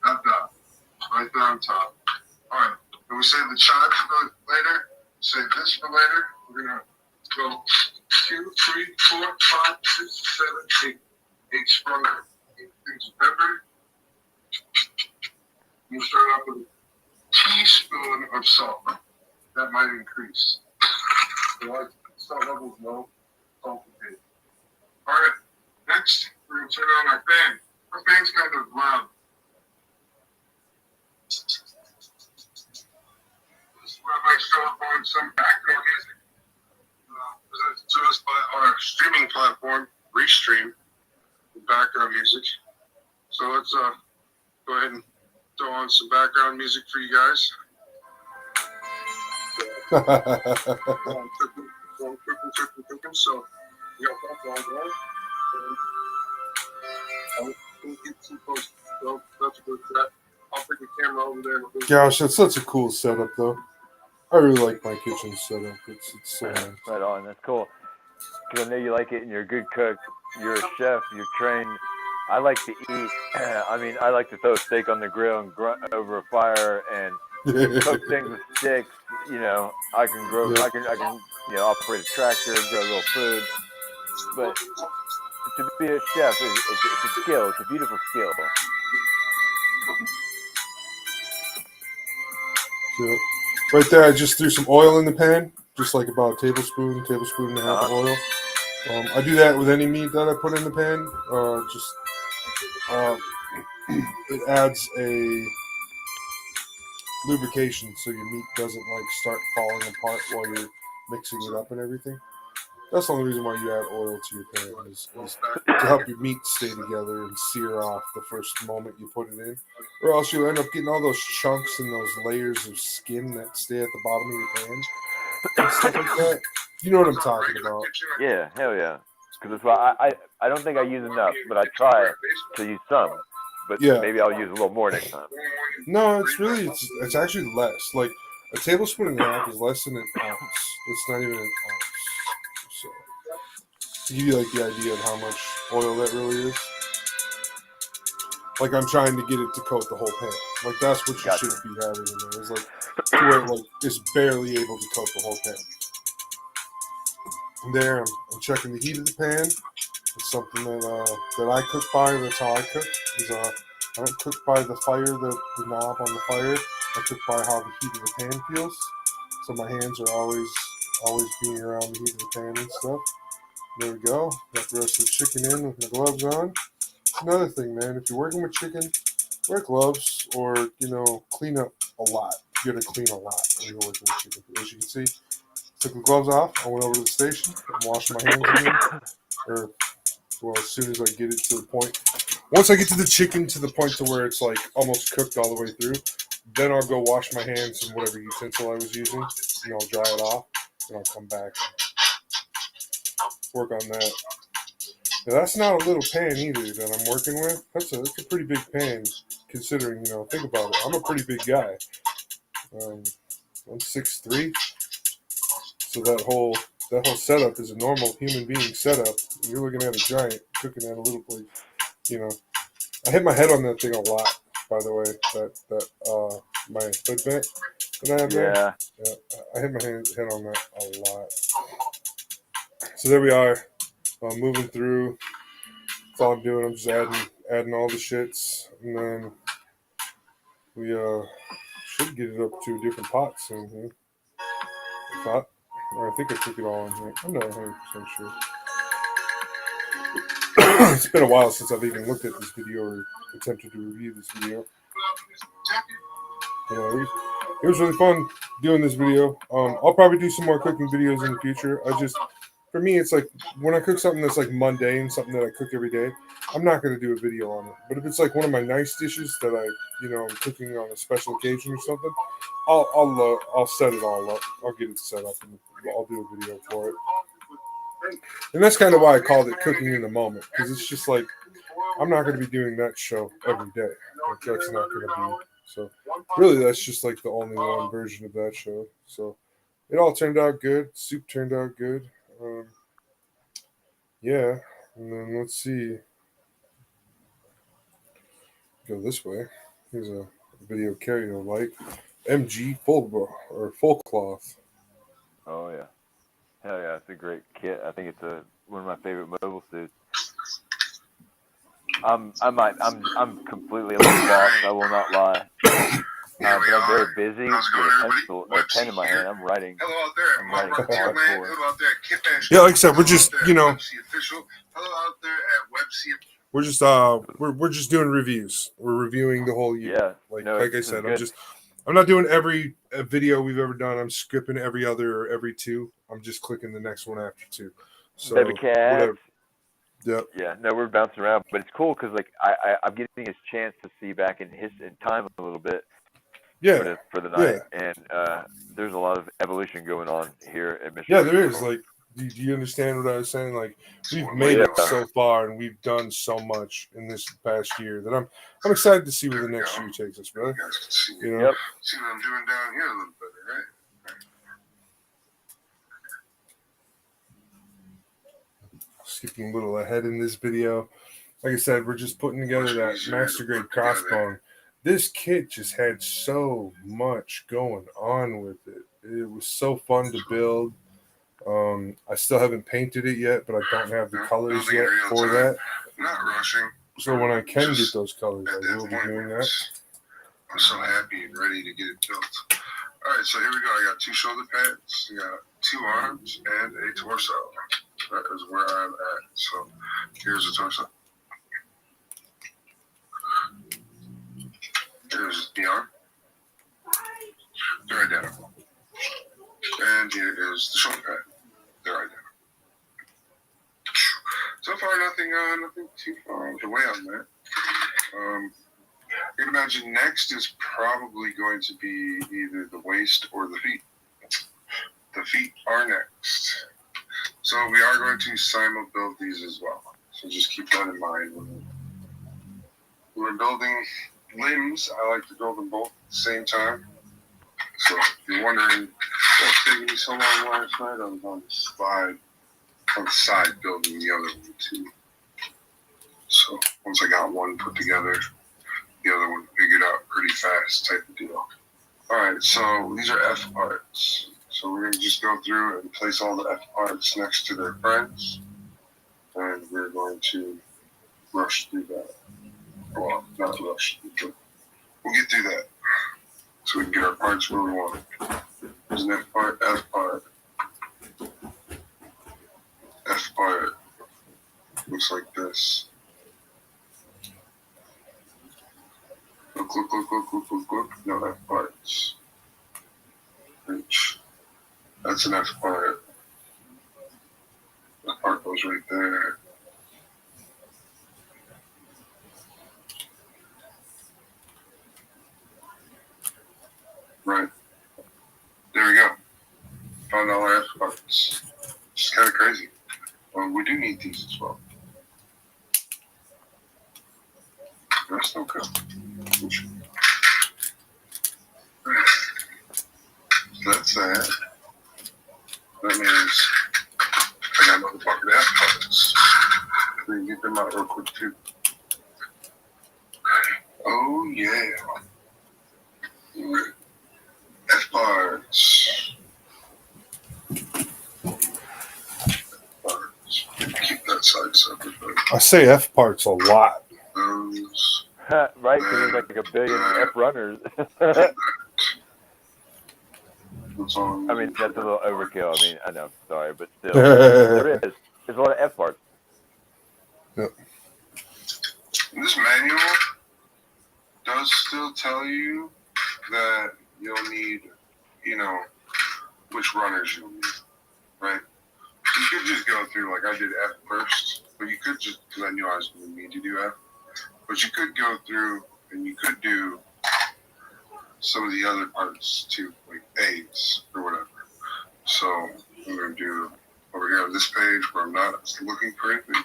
dot, right there on top. All right, and we save the chives for later. Save this for later. We're gonna go 2, 3, 4, 5, 6, 7, 8. 8 sprung things of pepper. You start off with a teaspoon of salt. That might increase. So salt level's low. Salt is good. All right. Next, we're gonna turn on our fan. Our fan's kind of loud. This is where I might start on some background music. Presented to us by our streaming platform, Restream, background music. So let's go ahead and throw on some background music for you guys. Cooking. So we got that going. Don't get too close. That's good for that. I'll take the camera over there. Gosh, that's such a cool setup, though. I really like my kitchen setup. It's so nice. Right on. That's cool. Because I know you like it and you're a good cook. You're a chef. You're trained. I like to eat. I mean, I like to throw a steak on the grill and grunt over a fire and cook things with sticks. You know, I can grow. I can. You know, operate a tractor, grow a little food. But to be a chef, it's a skill. It's a beautiful skill. Yeah. Right there, I just threw some oil in the pan, just like about a tablespoon and a half of oil. I do that with any meat that I put in the pan. It adds a lubrication so your meat doesn't like start falling apart while you're mixing it up and everything. That's the only reason why you add oil to your pan is to help your meat stay together and sear off the first moment you put it in, or else you'll end up getting all those chunks and those layers of skin that stay at the bottom of your pan and stuff like that. You know what I'm talking about? Yeah, hell yeah. Because that's why I don't think I use enough, but I try to use some. But Yeah. maybe I'll use a little more next time. No, it's actually less. Like a tablespoon and a half is less than an ounce. It's not even an ounce. So to give you like the idea of how much oil that really is. Like I'm trying to get it to coat the whole pan. Like that's what you Gotcha. should be having in there. Is like to where like it's barely able to coat the whole pan. And there, I'm checking the heat of the pan. It's something that I cook by. That's how I cook. Is I don't cook by the fire, the knob on the fire. I cook by how the heat of the pan feels. So my hands are always being around the heat of the pan and stuff. There we go. Got the rest of the chicken in with my gloves on. Another thing, man, if you're working with chicken, wear gloves or, clean up a lot. You gotta clean a lot when you're working with chicken. As you can see, took the gloves off. I went over to the station and washed my hands again. As soon as I get it to the point. Once I get to the chicken to the point to where it's like almost cooked all the way through, then I'll go wash my hands in whatever utensil I was using, and I'll dry it off, and I'll come back and work on that. Now, that's not a little pan either that I'm working with. That's a pretty big pan, considering, think about it. I'm a pretty big guy. I'm 6'3", so that whole setup is a normal human being setup. You're looking at a giant cooking at a little place. I hit my head on that thing a lot. By the way, that my hood vent that I have there. Yeah, I hit my head on that a lot. So there we are, moving through. That's all I'm doing. I'm just adding all the shits, and then we should get it up to a different pot soon here. I think I took it all in here. I'm not 100% sure. It's been a while since I've even looked at this video or attempted to review this video. It was really fun doing this video. I'll probably do some more cooking videos in the future. For me, it's like when I cook something that's like mundane, something that I cook every day, I'm not going to do a video on it. But if it's like one of my nice dishes that I'm cooking on a special occasion or something, I'll set it all up. I'll get it set up and I'll do a video for it. And that's kind of why I called it cooking in the moment, because it's just like I'm not going to be doing that show every day. Like, that's not going to be. So really, that's just like the only one version of that show. So it all turned out good. Soup turned out good. Yeah, and then let's see. Go this way. Here's a video Carrie will like. MG full cloth. Oh yeah, hell yeah! It's a great kit. I think it's one of my favorite mobile suits. I'm completely lost. I will not lie. But I'm very busy with a pen in my hand. I'm writing. Hello out there. I'm writing Hello hardcore. out there. Kitbash. Yeah, like I said, we're just Hello out there at Websy. we're just doing reviews. We're reviewing the whole year. Yeah. Like I said, I'm not doing every video we've ever done. I'm skipping every other or every two. I'm just clicking the next one after two. So Baby cat. whatever. Yep. Yeah, no, we're bouncing around, but it's cool because like I'm getting his chance to see back in time a little bit. Yeah. For the night, yeah. And there's a lot of evolution going on here at Michigan. Yeah, there is. Like, do you understand what I was saying? Like, we've made it so far, and we've done so much in this past year that I'm excited to see where the next year takes us, brother. See what I'm doing down here a little better, right? Skipping a little ahead in this video. Like I said, we're just putting together that master grade crossbone. This kit just had so much going on with it. It was so fun to build. I still haven't painted it yet, but I don't have the colors yet for that. Not rushing. So when I can get those colors, I will be doing that. I'm so happy and ready to get it built. All right, so here we go. I got 2 shoulder pads, I got 2 arms, and a torso. That is where I'm at. So here's the torso. Here's the arm. They're identical. And here is the shoulder pad. They're identical. So far, nothing too far away on that. I can imagine next is probably going to be either the waist or the feet. The feet are next. So we are going to simul build these as well. So just keep that in mind. When we're building limbs, I like to build them both at the same time. So if you're wondering what's taking me so long last night, I was on the side building the other one too. So once I got one put together, the other one figured out pretty fast type of deal. All right, so these are F parts. So we're going to just go through and place all the F parts next to their friends. And we're going to rush through that. Well, not rush, but we'll get through that. So we can get our parts where we want it. There's an F part, F part. F part looks like this. Look. No F parts. H. That's an F part. That part goes right there. Right. There we go. Found all our F parts. It's kind of crazy. We do need these as well. That's okay. That's that. That means I got another bucket of F parts. We can get them out real quick too. Oh yeah. F parts. Keep that side separate. I say F parts a lot. Those. Right, because there's like a billion F runners. I mean, that's a little overkill. I mean, I know, sorry, but still, there is. There's a lot of F parts. Yep. This manual does still tell you that you'll need, which runners you'll need, right? You could just go through, like I did F first, but you could just, because I knew I was going to need to do F, but you could go through and you could do some of the other parts too, like A's or whatever. So I'm going to do over here on this page where I'm not looking for anything.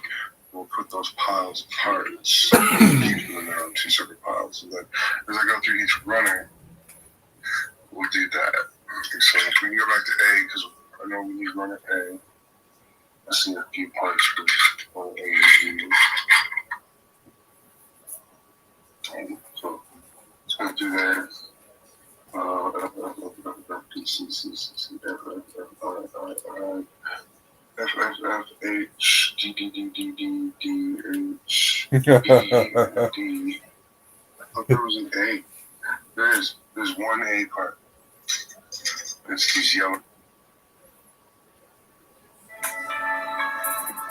We'll put those piles of parts, keep them there on two separate piles, and then as I go through each runner, we'll do that. Okay, so if we can go back to A, because I know we need runner A. I see a few parts for A and B. So let's go through there. F, H, D, H, E, D. I thought there was an A. There's one A part. It's these yellow.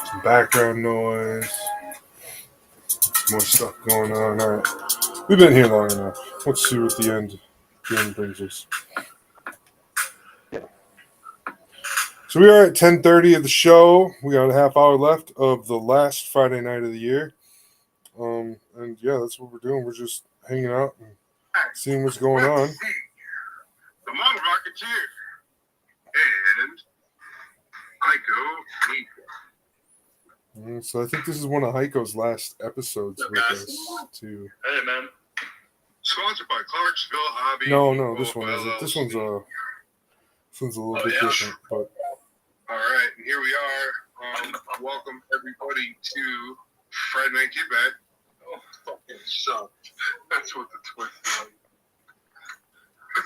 Some background noise. More stuff going on. All right. We've been here long enough. Let's see what the end brings us. So we are at 10:30 of the show. We got a half hour left of the last Friday night of the year. And yeah, that's what we're doing. We're just hanging out and seeing what's going on. The Model Rocketeer and Heiko Nico. So I think this is one of Heiko's last episodes with us too. Hey, man. Sponsored by Clarksville Hobby. No, this one isn't. This one's a little bit different, but. All right, and here we are. Welcome everybody to Friday Night Kitbash. Oh, fucking sucked. That's what the twist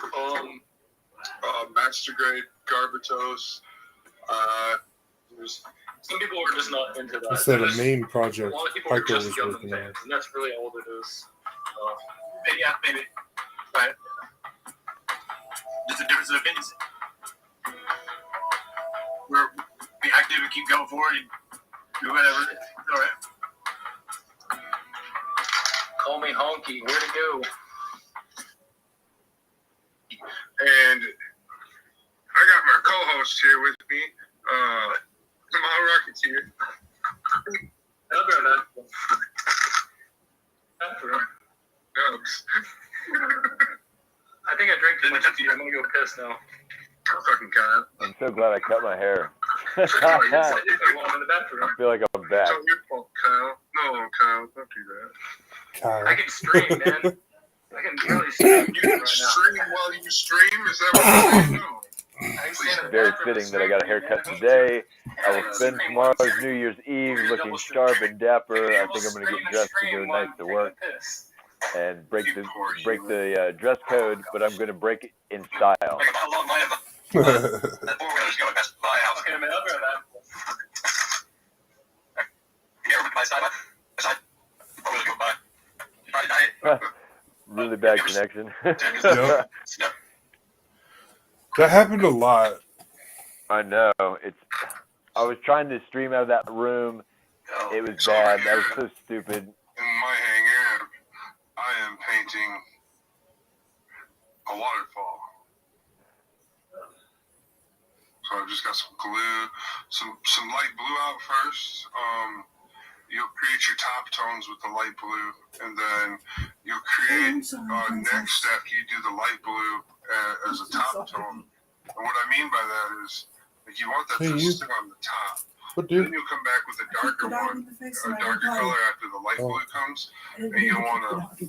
was. Master Grade Garbatos. Some people are just not into that. Instead of main project, a lot of people are Heiko just was Gundam working on. fans, and that's really all it is. Yeah, maybe. Right. Just a difference of opinions. We're be active and keep going forward and do whatever. All right. Call me Honky. Where to go? And I got my co-host here with me, the Model Rocketeer. I'll be right back. I think I drank too much tea. I'm gonna go piss now. Fucking God. I'm so glad I cut my hair. I I I'm in the bathroom. feel like I'm back. It's all your fault, Kyle. No, Kyle, don't do that. Kyle. I can stream, man. I can really stream You can right now. stream while you stream? Is that what you're doing? It's very fitting that I got a haircut today. I will spend tomorrow's New Year's Eve looking sharp and dapper. I think I'm going to get dressed to go nice to work and break the dress code, but I'm going to break it in style. Really bad connection. Yep. That happened a lot. I know. I was trying to stream out of that room. It was bad. That was so stupid. In my hangar, I am painting a waterfall. So I just got some glue, some light blue out first. You'll create your top tones with the light blue, and then you'll create next after you do the light blue as a top tone. And what I mean by that is, like, you want that to stick on the top. What, Then dude? you'll come back with a darker one, a darker color after the light blue comes, and you'll want to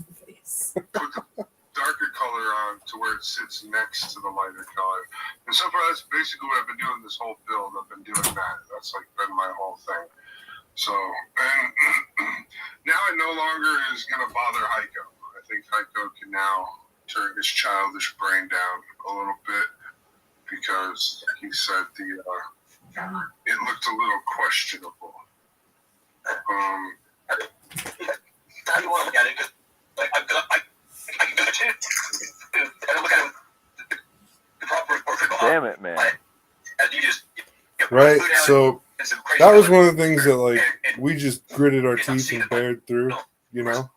put the darker color on to where it sits next to the lighter color. And so far, that's basically what I've been doing this whole build. I've been doing that. That's like been my whole thing. So, and now it no longer is going to bother Heiko. I think Heiko can now turn his childish brain down a little bit because he said it looked a little questionable. How do you want to look at it? Because I can do it too. I don't look at it the proper portrait. Damn it, man. Right, so that was one of the things that, like, we just gritted our teeth and bared through, you know?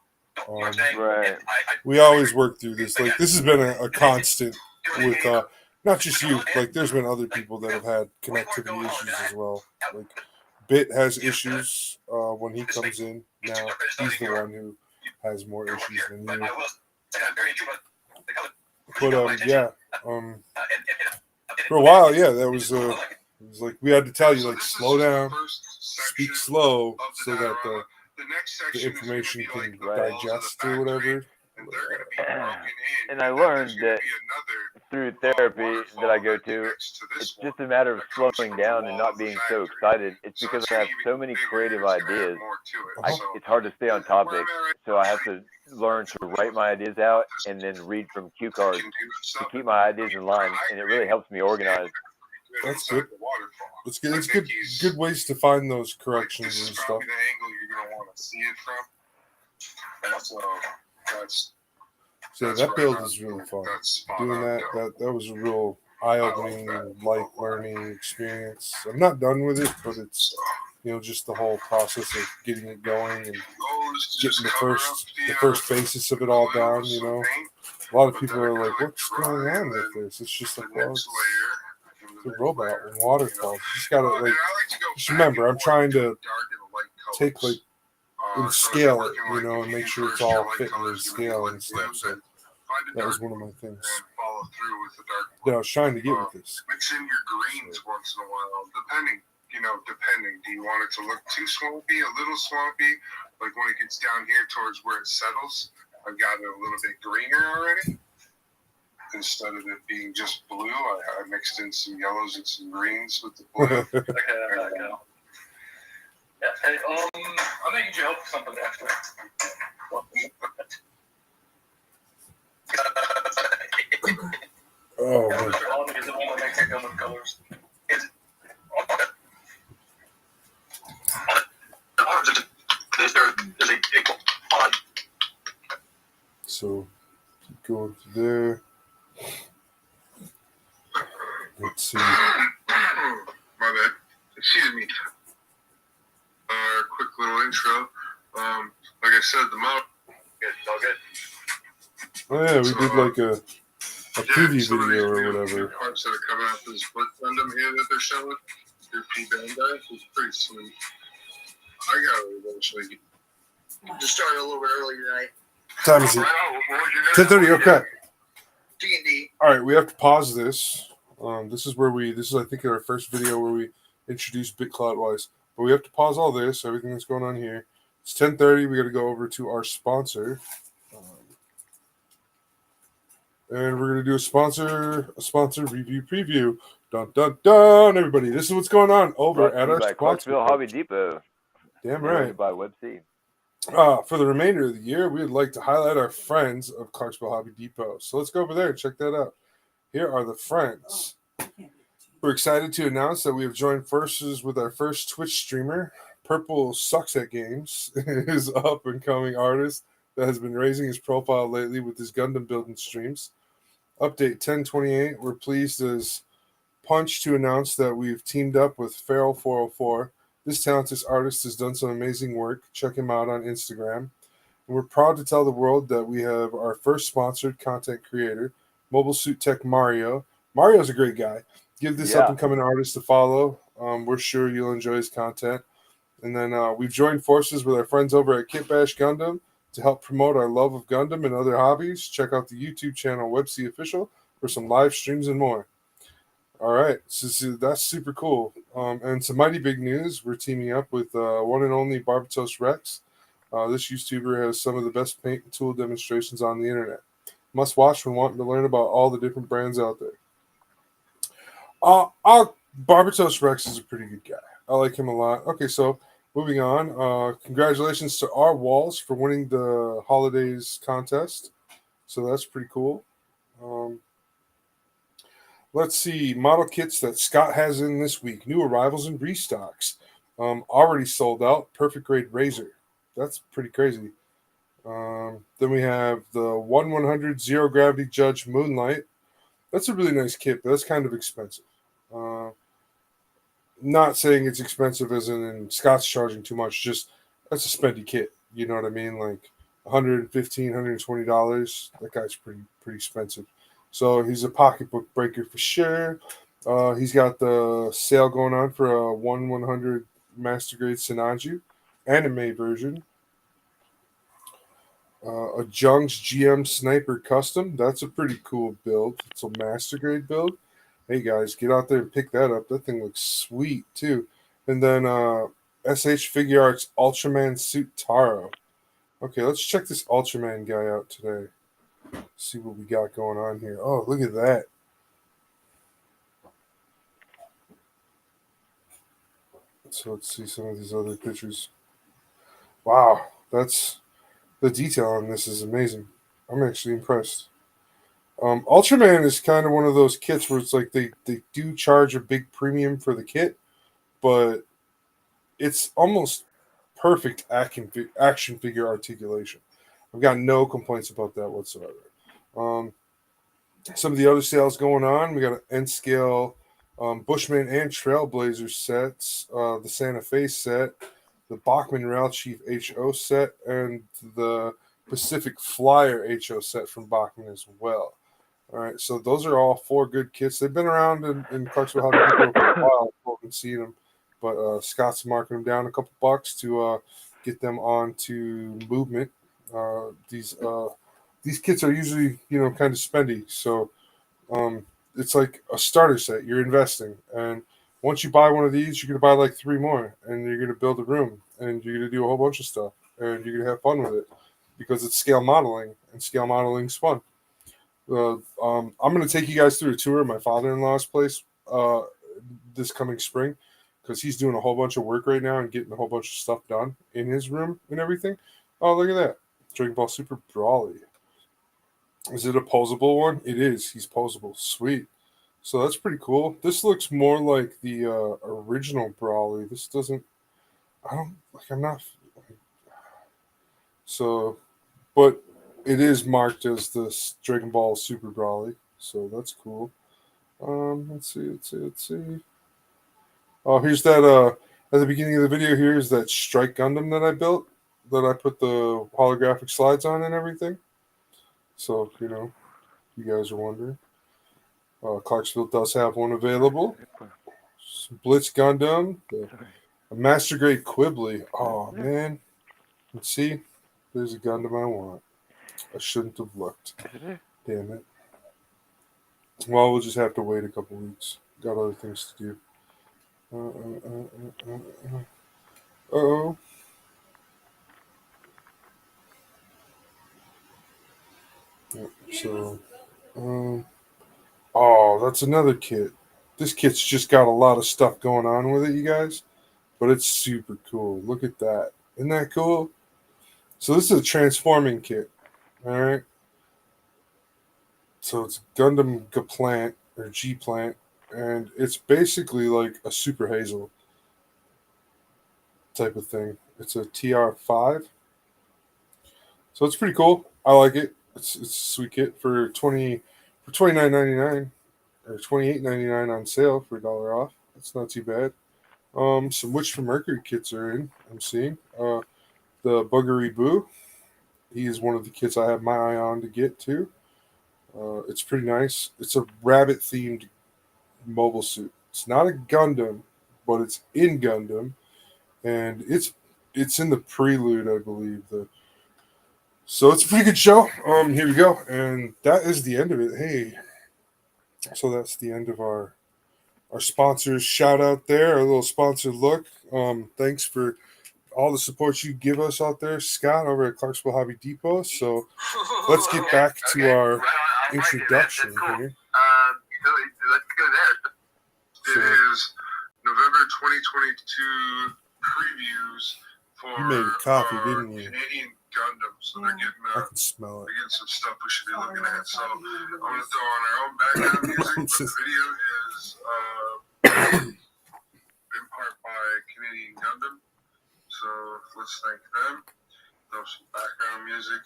Right. We always work through this. Like, this has been a constant with, not just you, like, there's been other people that have had connectivity issues as well. Like, Bit has issues when he comes in now. He's the one who has more issues than you. But, yeah, for a while, yeah, that was, it was like we had to tell you, like, slow down, speak slow, so that the information can digest or whatever. And I learned that through therapy that I go to, it's just a matter of slowing down and not being so excited. It's because I have so many creative ideas. It's hard to stay on topic, so I have to learn to write my ideas out and then read from cue cards to keep my ideas in line, and it really helps me organize. That's good. It's good. It's good ways to find those corrections and stuff. The angle you're gonna want to see it from. And so So that build is really fun. Doing that was a real eye-opening and light learning experience. I'm not done with it, but it's, you know, just the whole process of getting it going and getting the first basis of it all down. You know, a lot of people are like, "What's going on with this?" It's just like, well, it's a robot and waterfalls. You just gotta, like, just remember, I'm trying to take, like, and scale it, you know, and make sure it's all fitting and scale and stuff. So that was one of my things that I was trying to get with this. Mix in your greens once in a while, depending. Do you want it to look too swampy, a little swampy? Like when it gets down here towards where it settles, I've got it a little bit greener already. Instead of it being just blue, I mixed in some yellows and some greens with the blue. Okay, yeah, hey, I'm gonna need your help with something actually. Oh, man. Is the one that makes it come with colors? So keep going through there. Let's see. My bad. Excuse me. Quick little intro. Like I said, the model. Good, all good. Oh yeah, we did like a preview video or whatever. Parts that are coming out for the split Gundam here that they're showing. Their P Bandai is pretty sweet. I got it eventually. Just started a little bit early tonight. Time is it? Right on. What would you 10:30. Okay. D&D. All right, we have to pause this. This is I think our first video where we introduce Cloudwize. But we have to pause all this, everything that's going on here. It's 10:30. We got to go over to our sponsor, and we're gonna do a sponsor review preview. Dun dun dun! Everybody, this is what's going on over at our by sponsor. Clarksville Hobby Depot. Damn right. By WebC. For the remainder of the year, we would like to highlight our friends of Clarksville Hobby Depot. So let's go over there and check that out. Here are the friends. We're excited to announce that we have joined forces with our first Twitch streamer. Purple Sucks at Games is an up-and-coming artist that has been raising his profile lately with his Gundam building streams. Update 1028. We're pleased as punch to announce that we've teamed up with Feral404. This talented artist has done some amazing work. Check him out on Instagram. And we're proud to tell the world that we have our first sponsored content creator, Mobile Suit Tech Mario. Mario's a great guy. Give this up-and-coming artist a follow. We're sure you'll enjoy his content. And then we've joined forces with our friends over at Kitbash Gundam to help promote our love of Gundam and other hobbies. Check out the YouTube channel WebC Official for some live streams and more. All right, so that's super cool. And some mighty big news. We're teaming up with one and only Barbatos Rex. This YouTuber has some of the best paint and tool demonstrations on the internet. Must watch when wanting to learn about all the different brands out there. Barbatos Rex is a pretty good guy. I like him a lot. Okay, so moving on. Congratulations to our Walls for winning the holidays contest. So that's pretty cool. Let's see. Model kits that Scott has in this week. New arrivals and restocks. Already sold out. Perfect grade razor. That's pretty crazy. Then we have the 1/100 Zero Gravity Judge Moonlight. That's a really nice kit, but that's kind of expensive. Not saying it's expensive as in Scott's charging too much. Just that's a spendy kit. You know what I mean? Like $115, $120. That guy's pretty expensive. So he's a pocketbook breaker for sure. He's got the sale going on for a 1/100 Master Grade Sinanju anime version. A Jung's GM Sniper Custom. That's a pretty cool build. It's a Master Grade build. Hey guys, get out there and pick that up. That thing looks sweet too. And then SH Figure Arts Ultraman Suit Taro. Okay, let's check this Ultraman guy out today. See what we got going on here. Oh, look at that. So let's see some of these other pictures. Wow, that's the detail on this is amazing. I'm actually impressed. Ultraman is kind of one of those kits where it's like they do charge a big premium for the kit, but it's almost perfect action figure articulation. I've got no complaints about that whatsoever. Some of the other sales going on. We got an N scale Bushman and Trailblazer sets, the Santa Fe set, the Bachman Rail Chief HO set, and the Pacific Flyer HO set from Bachman as well. All right, so those are all 4 good kits. They've been around in Clarksville Hobby Depot for a while. I haven't seen them, but Scott's marking them down a couple bucks to get them onto movement. These kits are usually kind of spendy, so it's like a starter set. You're investing, and once you buy one of these, you're gonna buy like 3 more, and you're gonna build a room, and you're gonna do a whole bunch of stuff, and you're gonna have fun with it because it's scale modeling, and scale modeling's fun. I'm going to take you guys through a tour of my father-in-law's place this coming spring because he's doing a whole bunch of work right now and getting a whole bunch of stuff done in his room and everything. Oh, look at that. Dragon Ball Super Brawly. Is it a posable one? It is. He's posable. Sweet. So that's pretty cool. This looks more like the original Brawly. This doesn't... I'm not... So, but... It is marked as the Dragon Ball Super Brawly, so that's cool. Let's see. Oh, here's that. At the beginning of the video, here is that Strike Gundam that I built, that I put the holographic slides on and everything. So you guys are wondering. Clarksville does have one available. Blitz Gundam, the A Master Grade Quibbly. Oh, man. Let's see. There's a Gundam I want. I shouldn't have looked. Damn it. Well, we'll just have to wait a couple weeks. Got other things to do. Uh-oh. Yep, so, oh, that's another kit. This kit's just got a lot of stuff going on with it, you guys. But it's super cool. Look at that. Isn't that cool? So this is a transforming kit. All right. So it's Gundam G-Plant or G-Plant. And it's basically like a Super Hazel type of thing. It's a TR5. So it's pretty cool. I like it. It's a sweet kit for $29.99 or $28.99 on sale for $1 off. That's not too bad. Some Witch from Mercury kits are in. I'm seeing the Buggery Boo. He is one of the kits I have my eye on to get too. It's pretty nice. It's a rabbit themed mobile suit. It's not a Gundam, but it's in Gundam, and it's in the prelude, I believe. So it's a pretty good show. Here we go, and that is the end of it. Hey, so that's the end of our sponsors shout out there, our little sponsored look. Thanks for all the support you give us out there, Scott, over at Clarksville Hobby Depot. So let's get back to our introduction here. So let's go there. It is November 2022 previews for You made coffee, didn't you? Canadian Gundam. So they're getting I can smell it. they're getting some stuff we should be looking at. So I'm gonna throw on our own background music, but the video is in part by Canadian Gundam. So let's thank them. Throw some background music.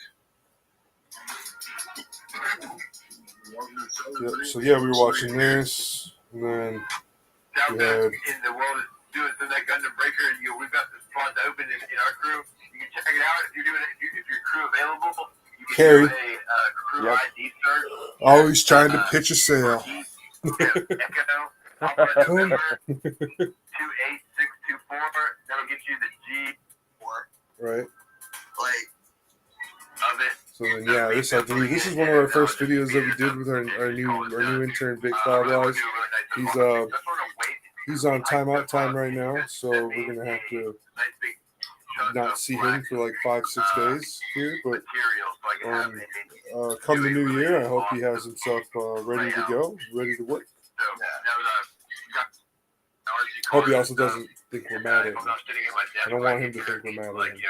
Yep. So yeah, we were watching this, and then we had in the world is doing some of that Gundam Breaker, and we've got the spots open in our crew. You can check it out if you're doing it. If your crew available, you can Carrie. do a crew ID search. Always trying to pitch a sale. Echo, number 28624. That'll get you the G4. Right. Like of it. So then, yeah, this I believe this is one of our first videos that we did with our new intern, Big Cloudwize. He's on timeout time right now, so we're gonna have to not see him for like 5-6 days here. But come the new year, I hope he has himself ready to go, ready to work. Hope he also doesn't think we're mad at him. I don't want him to think we're mad at him.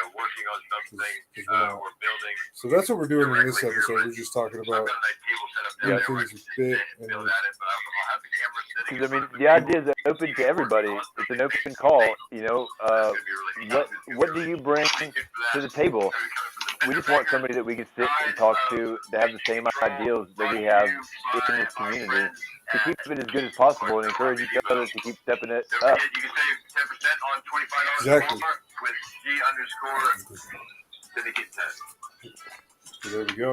Because we're not. So that's what we're doing in this episode. We're just talking about things with Bit and because I mean, the idea is open to everybody. It's an open call. You know, what do you bring to the table? We just want somebody that we can sit and talk to that have the same ideals that we have in this community to keep it as good as possible and encourage each other to keep stepping it up. You can save 10% on $25 exactly. with G_10. So there we go.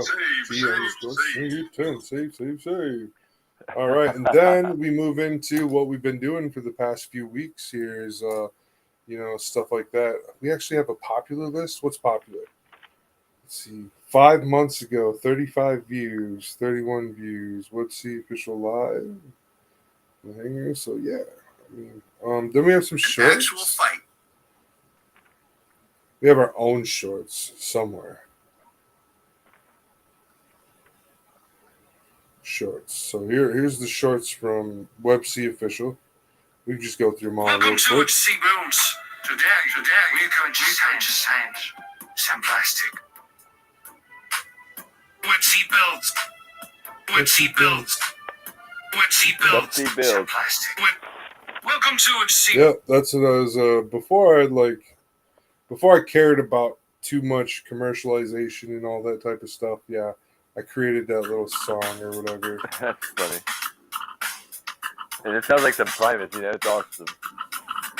G_10. Save. All right, and then we move into what we've been doing for the past few weeks. Here is, stuff like that. We actually have a popular list. What's popular? Let's see. 5 months ago, 35 views, 31 views. What's the official live? The hanger. So yeah, then we have some shorts. Actual fight. We have our own shorts somewhere. Shorts. So here's the shorts from WebC Official. We can just go through them all real quick. Welcome to C-Boons. Today we're going to science. Some plastic. WebC builds. Some plastic. Welcome to C. Yep, that's what I was. Before I cared about too much commercialization and all that type of stuff. Yeah. I created that little song or whatever. That's funny. And it sounds like some Primus, it's awesome.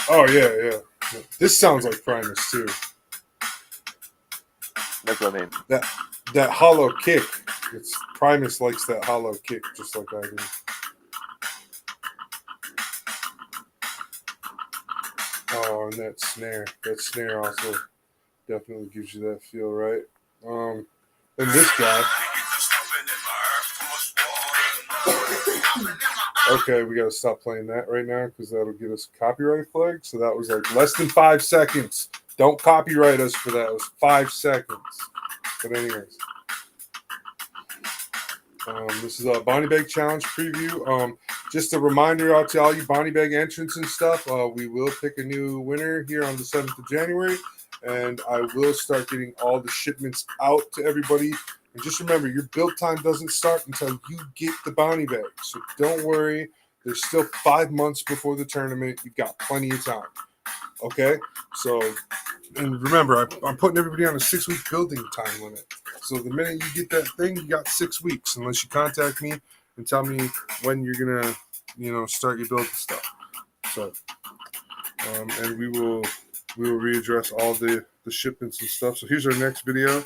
Oh, yeah. This sounds like Primus, too. That's what I mean. That hollow kick. Primus likes that hollow kick just like I do. Oh, and that snare also definitely gives you that feel, right? And this guy. Okay, we gotta stop playing that right now because that'll get us a copyright flag. So that was like less than 5 seconds. Don't copyright us for that. It was 5 seconds. But anyways, this is a Bonnie Bag Challenge preview. Just a reminder out to all you Bonnie Bag entrants and stuff. We will pick a new winner here on the 7th of January, and I will start getting all the shipments out to everybody. And just remember, your build time doesn't start until you get the Bonnie Bag. So don't worry. There's still 5 months before the tournament. You've got plenty of time. Okay? So, and remember, I'm putting everybody on a 6-week building time limit. So the minute you get that thing, you got 6 weeks, unless you contact me and tell me when you're going to, start your building stuff. So, and we will readdress all the shipments and stuff. So here's our next video.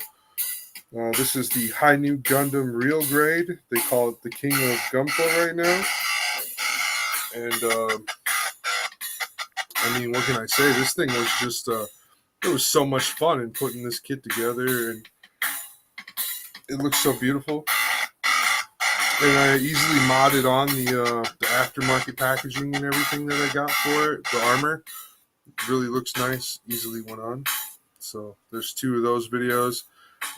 This is the High New Gundam Real Grade. They call it the King of Gunpla right now. And, I mean, what can I say? This thing was just, it was so much fun in putting this kit together, and it looks so beautiful. And I easily modded on the aftermarket packaging and everything that I got for it. The armor really looks nice, easily went on. So there's 2 of those videos.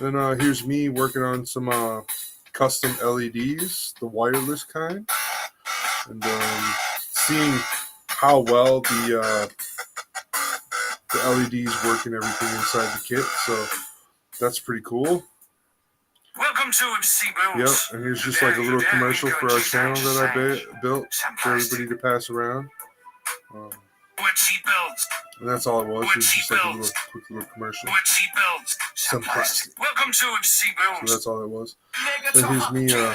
Then here's me working on some custom LEDs, the wireless kind, and seeing how well the LEDs work and everything inside the kit. So that's pretty cool. Welcome to MC Boots. Yep, and here's just like a little commercial for our channel that I built for everybody to pass around. What she builds. And that's all it was. It was just like a quick little commercial. What she builds. Some plastic. Welcome to MC Boots. So that's all it was. So here's me. So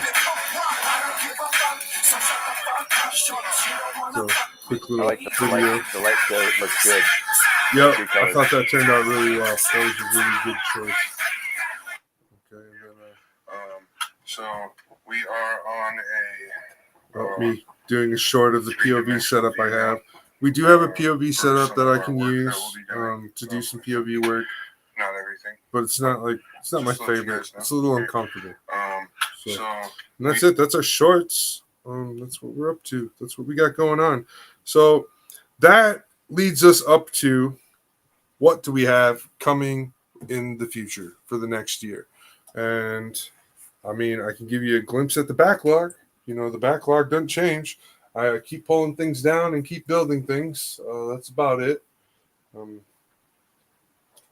quick little video. The light show looks good. Yep, I thought that turned out really well. That was a really good choice. Okay, and then So we are on me doing a short of the POV setup I have. We do have a POV setup that I can use to do some POV work. Not everything, but it's not my favorite. It's a little uncomfortable. So and that's it. That's our shorts. That's what we're up to. That's what we got going on. So that leads us up to what do we have coming in the future for the next year. And I mean, I can give you a glimpse at the backlog. The backlog doesn't change. I keep pulling things down and keep building things. That's about it.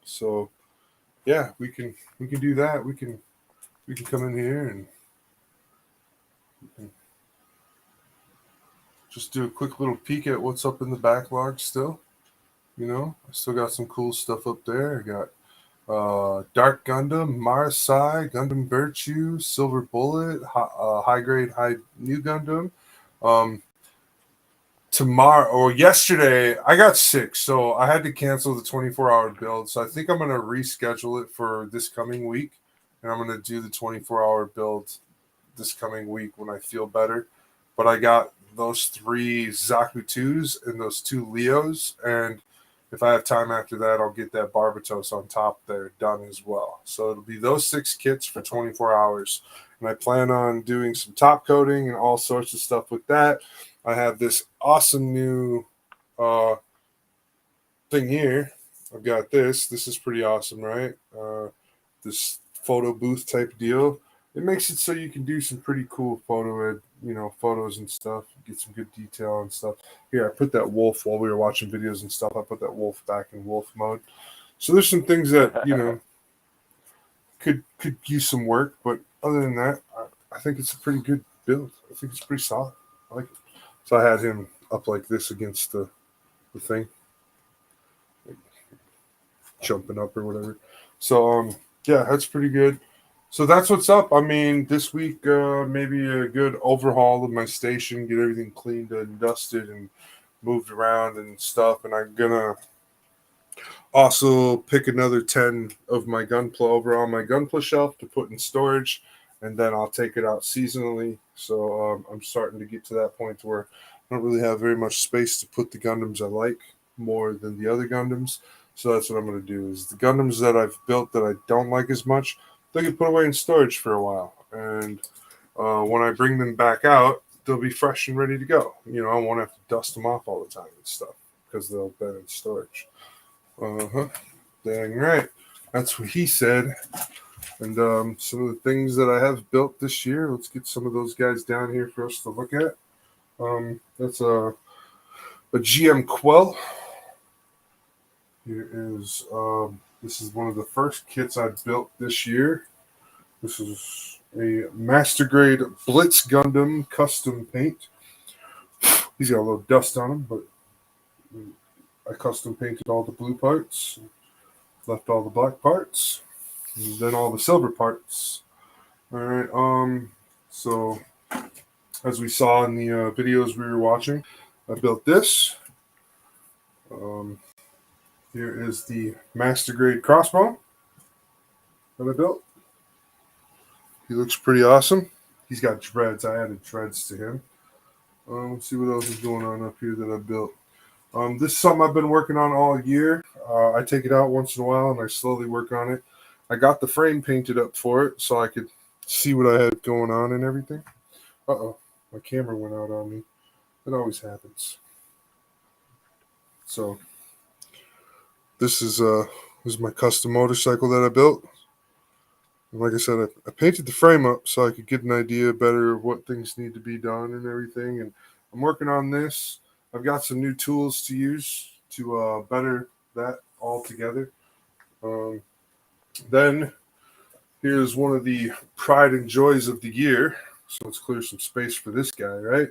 So yeah, we can do that. We can come in here and we can just do a quick little peek at what's up in the backlog still. I still got some cool stuff up there. I got Dark Gundam, Marasai, Gundam Virtue, Silver Bullet, High Grade, High New Gundam. Tomorrow or yesterday, I got sick, so I had to cancel the 24-hour build. So I think I'm going to reschedule it for this coming week, and I'm going to do the 24-hour build this coming week when I feel better. But I got those 3 Zaku 2s and those 2 Leos, and if I have time after that, I'll get that Barbatos on top there done as well. So it'll be those 6 kits for 24 hours. And I plan on doing some top coating and all sorts of stuff with that. I have this awesome new thing here. I've got this. This is pretty awesome, right? This photo booth type deal. It makes it so you can do some pretty cool photos and stuff. Get some good detail and stuff. Here, I put that wolf while we were watching videos and stuff. I put that wolf back in wolf mode. So there's some things that, could use some work. But other than that, I think it's a pretty good build. I think it's pretty solid. I like it. So I had him up like this against the thing. Jumping up or whatever. So, yeah, that's pretty good. So that's what's up. I mean, this week, maybe a good overhaul of my station, get everything cleaned and dusted and moved around and stuff. And I'm going to also pick another 10 of my Gunpla over on my Gunpla shelf to put in storage. And then I'll take it out seasonally. So I'm starting to get to that point where I don't really have very much space to put the Gundams I like. more than the other Gundams. So that's what I'm going to do. Is the Gundams that I've built that I don't like as much, they can put away in storage for a while, and when I bring them back out, they'll be fresh and ready to go. You know, I won't have to dust them off all the time and stuff because they'll be in storage. Dang right. That's what he said. And some of the things that I have built this year, let's get some of those guys down here for us to look at. That's a GM Quell. Here is this is one of the first kits I built this year. This is a Master Grade Blitz Gundam custom paint. He's got a little dust on him, but I custom painted all the blue parts, left all the black parts, and then all the silver parts. All right. So as we saw in the videos we were watching, I built this. Here is the Master Grade crossbow that I built. He looks pretty awesome. He's got dreads. I added dreads to him. Let's see what else is going on up here that I built. This is something I've been working on all year. I take it out once in a while and I slowly work on it. I got the frame painted up for it so I could see what I had going on and everything. Uh-oh, my camera went out on me. It always happens. So this is my custom motorcycle that I built. And like I said, I painted the frame up so I could get an idea better of what things need to be done and everything. And I'm working on this. I've got some new tools to use to better that all together. Then here's one of the pride and joys of the year. So let's clear some space for this guy, right?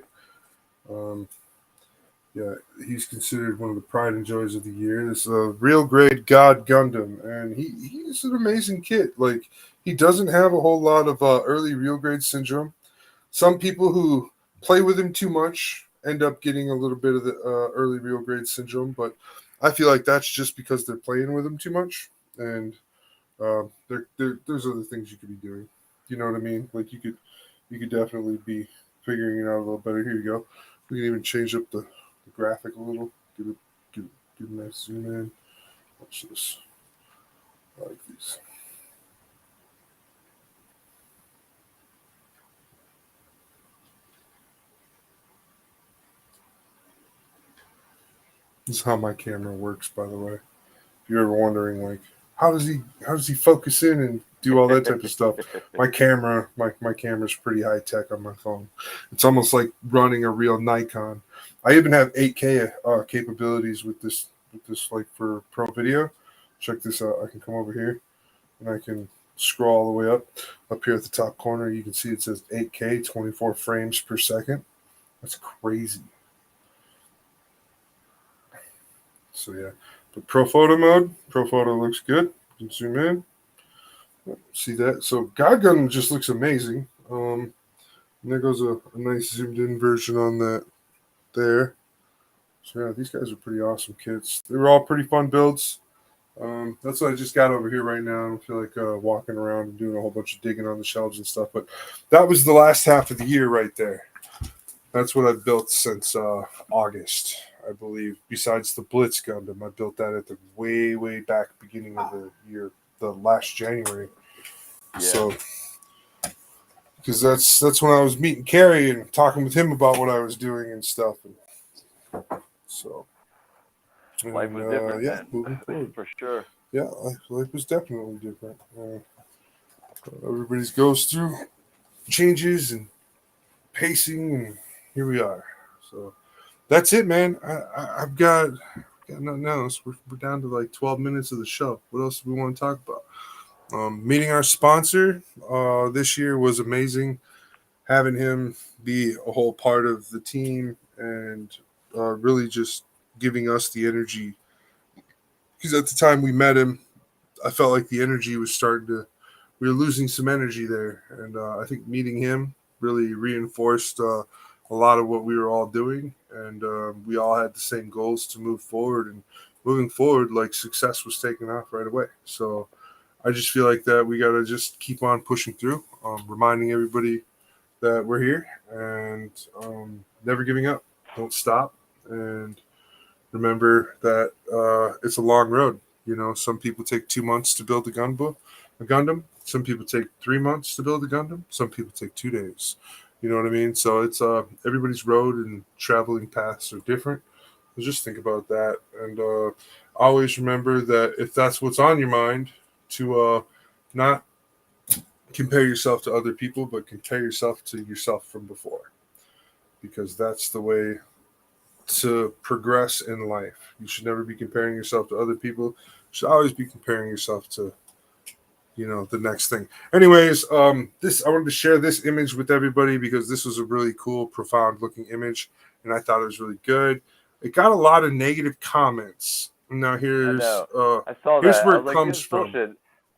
Yeah, he's considered one of the pride and joys of the year. This real grade God Gundam, and he's an amazing kid. Like, he doesn't have a whole lot of early real grade syndrome. Some people who play with him too much end up getting a little bit of the early real grade syndrome, but I feel like that's just because they're playing with him too much, and there's other things you could be doing. You know what I mean? Like, you could definitely be figuring it out a little better. Here you go. We can even change up the graphic a little. Get a nice zoom in. Watch this. I like these. This is how my camera works, by the way. If you're ever wondering, like, how does he focus in and do all that type of stuff? My camera's pretty high tech on my phone. It's almost like running a real Nikon. I even have 8K capabilities with this like for pro video. Check this out. I can come over here and I can scroll all the way up here at the top corner. You can see it says 8K, 24 frames per second. That's crazy. So yeah, but pro photo looks good. You can zoom in. See that? So God Gundam just looks amazing. And there goes a nice zoomed in version on that there. So yeah, these guys are pretty awesome kits. They were all pretty fun builds. That's what I just got over here right now. I don't feel like walking around and doing a whole bunch of digging on the shelves and stuff. But that was the last half of the year right there. That's what I've built since August, I believe. Besides the Blitz Gundam, I built that at the way back beginning of the year, the last January. Yeah. So, because that's when I was meeting Carrie and talking with him about what I was doing and stuff. And so, life was different yeah, then, moving forward. for sure. Yeah, life was definitely different. Everybody goes through changes and pacing, and here we are. So that's it, man. I've got nothing else. We're down to like 12 minutes of the show. What else do we want to talk about? Meeting our sponsor this year was amazing. Having him be a whole part of the team and really just giving us the energy. Because at the time we met him, I felt like the energy was we were losing some energy there. And I think meeting him really reinforced a lot of what we were all doing. And we all had the same goals to move forward. And moving forward, like, success was taken off right away. So I just feel like that we got to just keep on pushing through, reminding everybody that we're here and never giving up. Don't stop. And remember that it's a long road. You know, some people take 2 months to build a Gundam. Some people take 3 months to build a Gundam. Some people take 2 days. You know what I mean? So it's everybody's road and traveling paths are different. So just think about that, and always remember that if that's what's on your mind, to not compare yourself to other people, but compare yourself to yourself from before, because that's the way to progress in life. You should never be comparing yourself to other people. You should always be comparing yourself to, you know, the next thing. Anyways, this I wanted to share this image with everybody because this was a really cool, profound looking image, and I thought it was really good. It got a lot of negative comments. Now I here's know. I saw here's that. where I it was like, comes this is from. bullshit.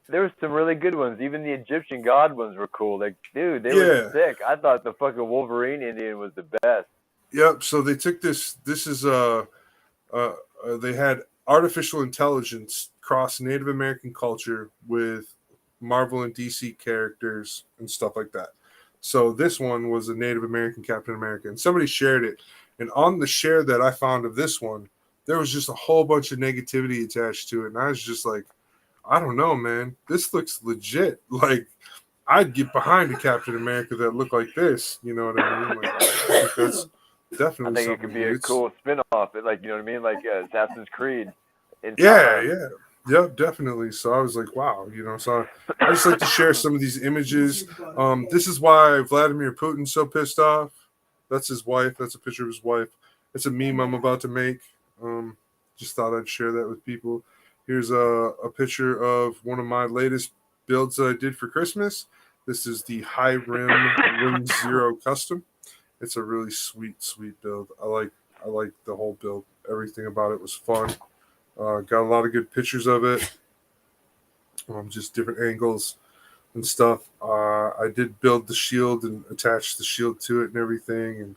There was some really good ones. Even the Egyptian god ones were cool. Like, dude, they Yeah. were sick. I thought the fucking Wolverine Indian was the best. Yep. So they took this. This is they had artificial intelligence cross Native American culture with Marvel and DC characters and stuff like that. So this one was a Native American Captain America, and somebody shared it. And on the share that I found of this one, there was just a whole bunch of negativity attached to it, and I was just like, I don't know, man. This looks legit. Like, I'd get behind a Captain America that looked like this. You know what I mean? Like, I think that's I definitely think it something could be a it's- cool spin-off. Like, you know what I mean? Like Assassin's Creed. Yeah. Yep, definitely. So I was like, wow, you know, so I just like to share some of these images. This is why Vladimir Putin's so pissed off. That's his wife. That's a picture of his wife. It's a meme I'm about to make. Just thought I'd share that with people. Here's a picture of one of my latest builds that I did for Christmas. This is the High Rim Wing Zero Custom. It's a really sweet build. I like the whole build. Everything about it was fun. Got a lot of good pictures of it, just different angles and stuff. I did build the shield and attach the shield to it and everything, and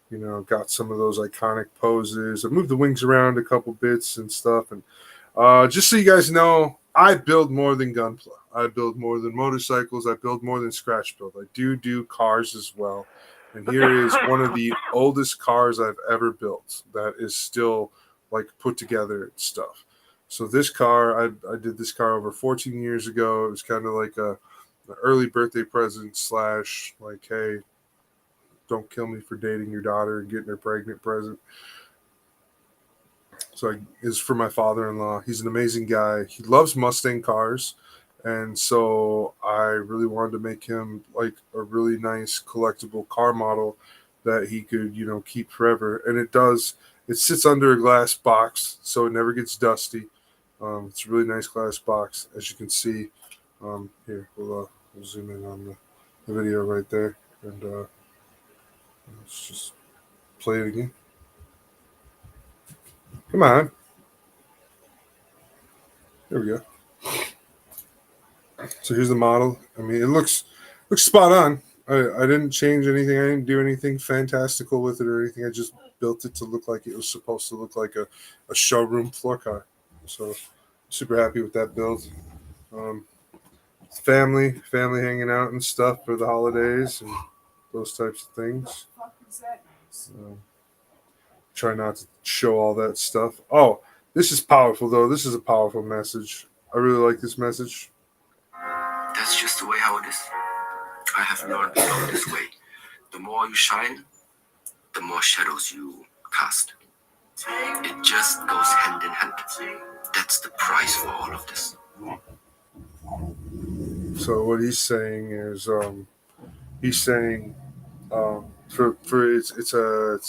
you know, got some of those iconic poses. I moved the wings around a couple bits and stuff, and just so you guys know, I build more than Gunpla. I build more than motorcycles. I build more than scratch build. I do cars as well. And here is one of the oldest cars I've ever built that is still like put together and stuff. So this car, I did this car over 14 years ago. It was kind of like an early birthday present slash like, hey, don't kill me for dating your daughter and getting her pregnant present. So is for my father-in-law. He's an amazing guy. He loves Mustang cars. And so I really wanted to make him like a really nice collectible car model that he could, you know, keep forever. And it does. It sits under a glass box, so it never gets dusty. It's a really nice glass box, as you can see. Here, we'll zoom in on the video right there. And let's just play it again. Come on. There we go. So here's the model. I mean, it looks spot on. I didn't change anything. I didn't do anything fantastical with it or anything. I just built it to look like it was supposed to look like a showroom floor car. So super happy with that build. Family hanging out and stuff for the holidays and those types of things. Try not to show all that stuff. Oh, this is powerful though. This is a powerful message. I really like this message. That's just the way how it is. I have learned to go this way. The more you shine, the more shadows you cast. It just goes hand in hand. That's the price for all of this. So what he's saying is, for it's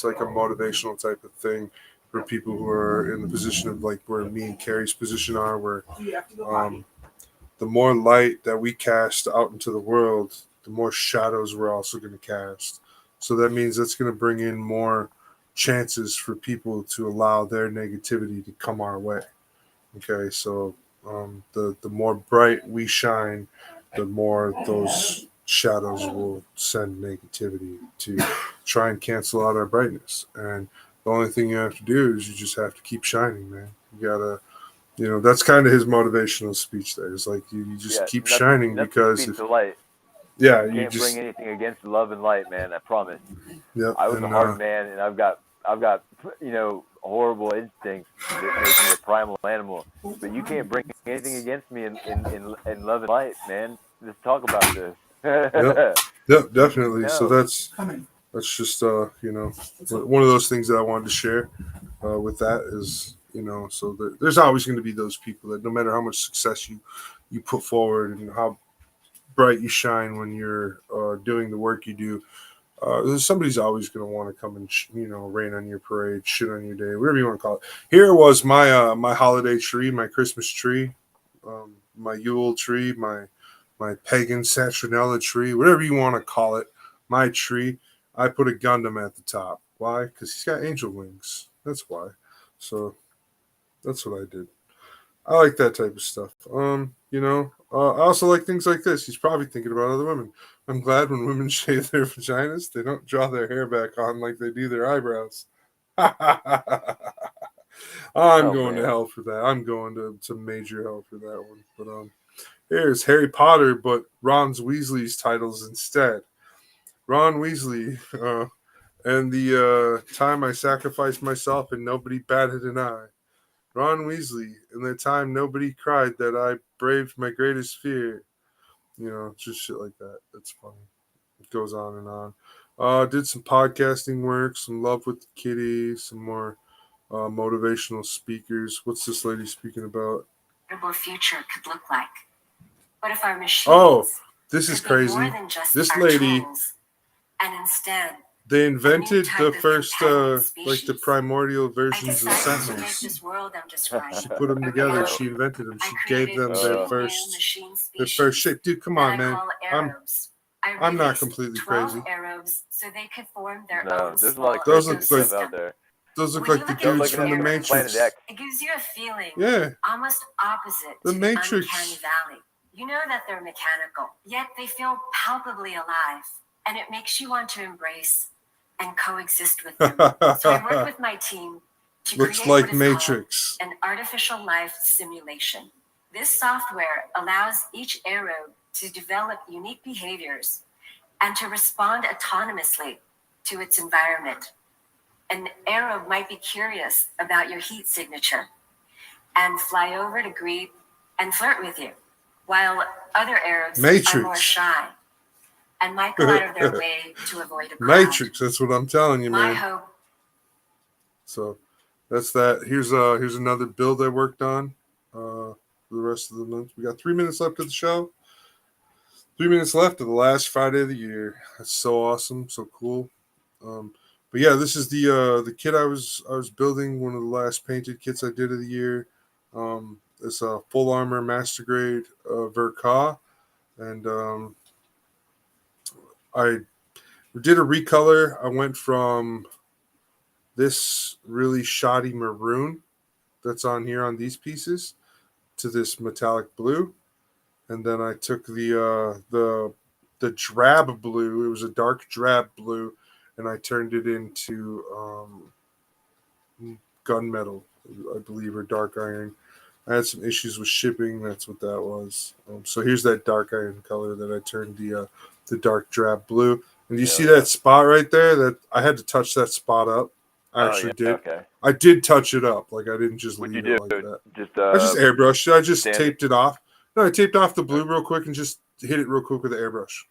like a motivational type of thing for people who are in the position of like where me and Carrie's position are, where the more light that we cast out into the world, the more shadows we're also going to cast. So that means that's going to bring in more chances for people to allow their negativity to come our way. Okay, so the more bright we shine, the more those shadows will send negativity to try and cancel out our brightness. And the only thing you have to do is you just have to keep shining, man. You gotta, you know, that's kind of his motivational speech there. It's like you just keep shining because if, the light. Yeah, you can't bring anything against love and light, man. I promise. Yeah, I was a hard man, and I've got you know, horrible instincts that make me a primal animal. But you can't bring anything against me in love and light, man. Let's talk about this. Yep, definitely. So No. that's just one of those things that I wanted to share with that is so there's always going to be those people that no matter how much success you put forward and how bright you shine when you're doing the work you do, somebody's always going to want to come and rain on your parade, shit on your day, whatever you want to call it. Here was my my holiday tree, my Christmas tree, my Yule tree, my pagan Saturnella tree, whatever you want to call it. My tree. I put a Gundam at the top. Why? Because he's got angel wings. That's why. So that's what I did. I like that type of stuff. I also like things like this. He's probably thinking about other women. I'm glad when women shave their vaginas, they don't draw their hair back on like they do their eyebrows. I'm going to hell for that. I'm going to major hell for that one. But here's Harry Potter, but Ron Weasley's titles instead. Ron Weasley, and the time I sacrificed myself and nobody batted an eye. Ron Weasley, and the time nobody cried that I braved my greatest fear. Just shit like that. That's funny. It goes on and on. Did some podcasting work, some Love with the Kitty, some more motivational speakers. What's this lady speaking about? Future could look like. What if our machines? Oh, this is crazy. More than just this our lady. Tools, and instead. They invented the first, the primordial versions of sentinels. She put them together. She invented them. She gave them their first shape. Dude, come on, man. I'm not completely crazy. Arrows, so they could form their own. There's a lot of those crazy look stuff out there. Those look like the dudes from the Matrix. It gives you a feeling, almost opposite the to Matrix. The uncanny valley. You know that they're mechanical, yet they feel palpably alive, and it makes you want to embrace and coexist with them. So I work with my team to Looks create like what is Matrix. called an artificial life simulation. This software allows each arrow to develop unique behaviors and to respond autonomously to its environment. An arrow might be curious about your heat signature and fly over to greet and flirt with you, while other arrows are more shy and might go out of their way to avoid a crowd. Matrix, that's what I'm telling you, man. My hope. So that's that. Here's another build I worked on for the rest of the month. We got 3 minutes left of the show. 3 minutes left of the last Friday of the year. That's so awesome, so cool. But yeah, this is the kit I was building. One of the last painted kits I did of the year. It's a full armor master grade Verka, and I did a recolor. I went from this really shoddy maroon that's on here on these pieces to this metallic blue, and then I took the drab blue. It was a dark drab blue, and I turned it into gunmetal, I believe, or dark iron. I had some issues with shipping. That's what that was. So here's that dark iron color that I turned the dark drab blue. And you see that spot right there? That I had to touch that spot up. I actually did. Okay. I did touch it up. Like I didn't just leave it like that. I just airbrushed it. I just taped it off. No, I taped off the blue real quick and just hit it real quick with the airbrush.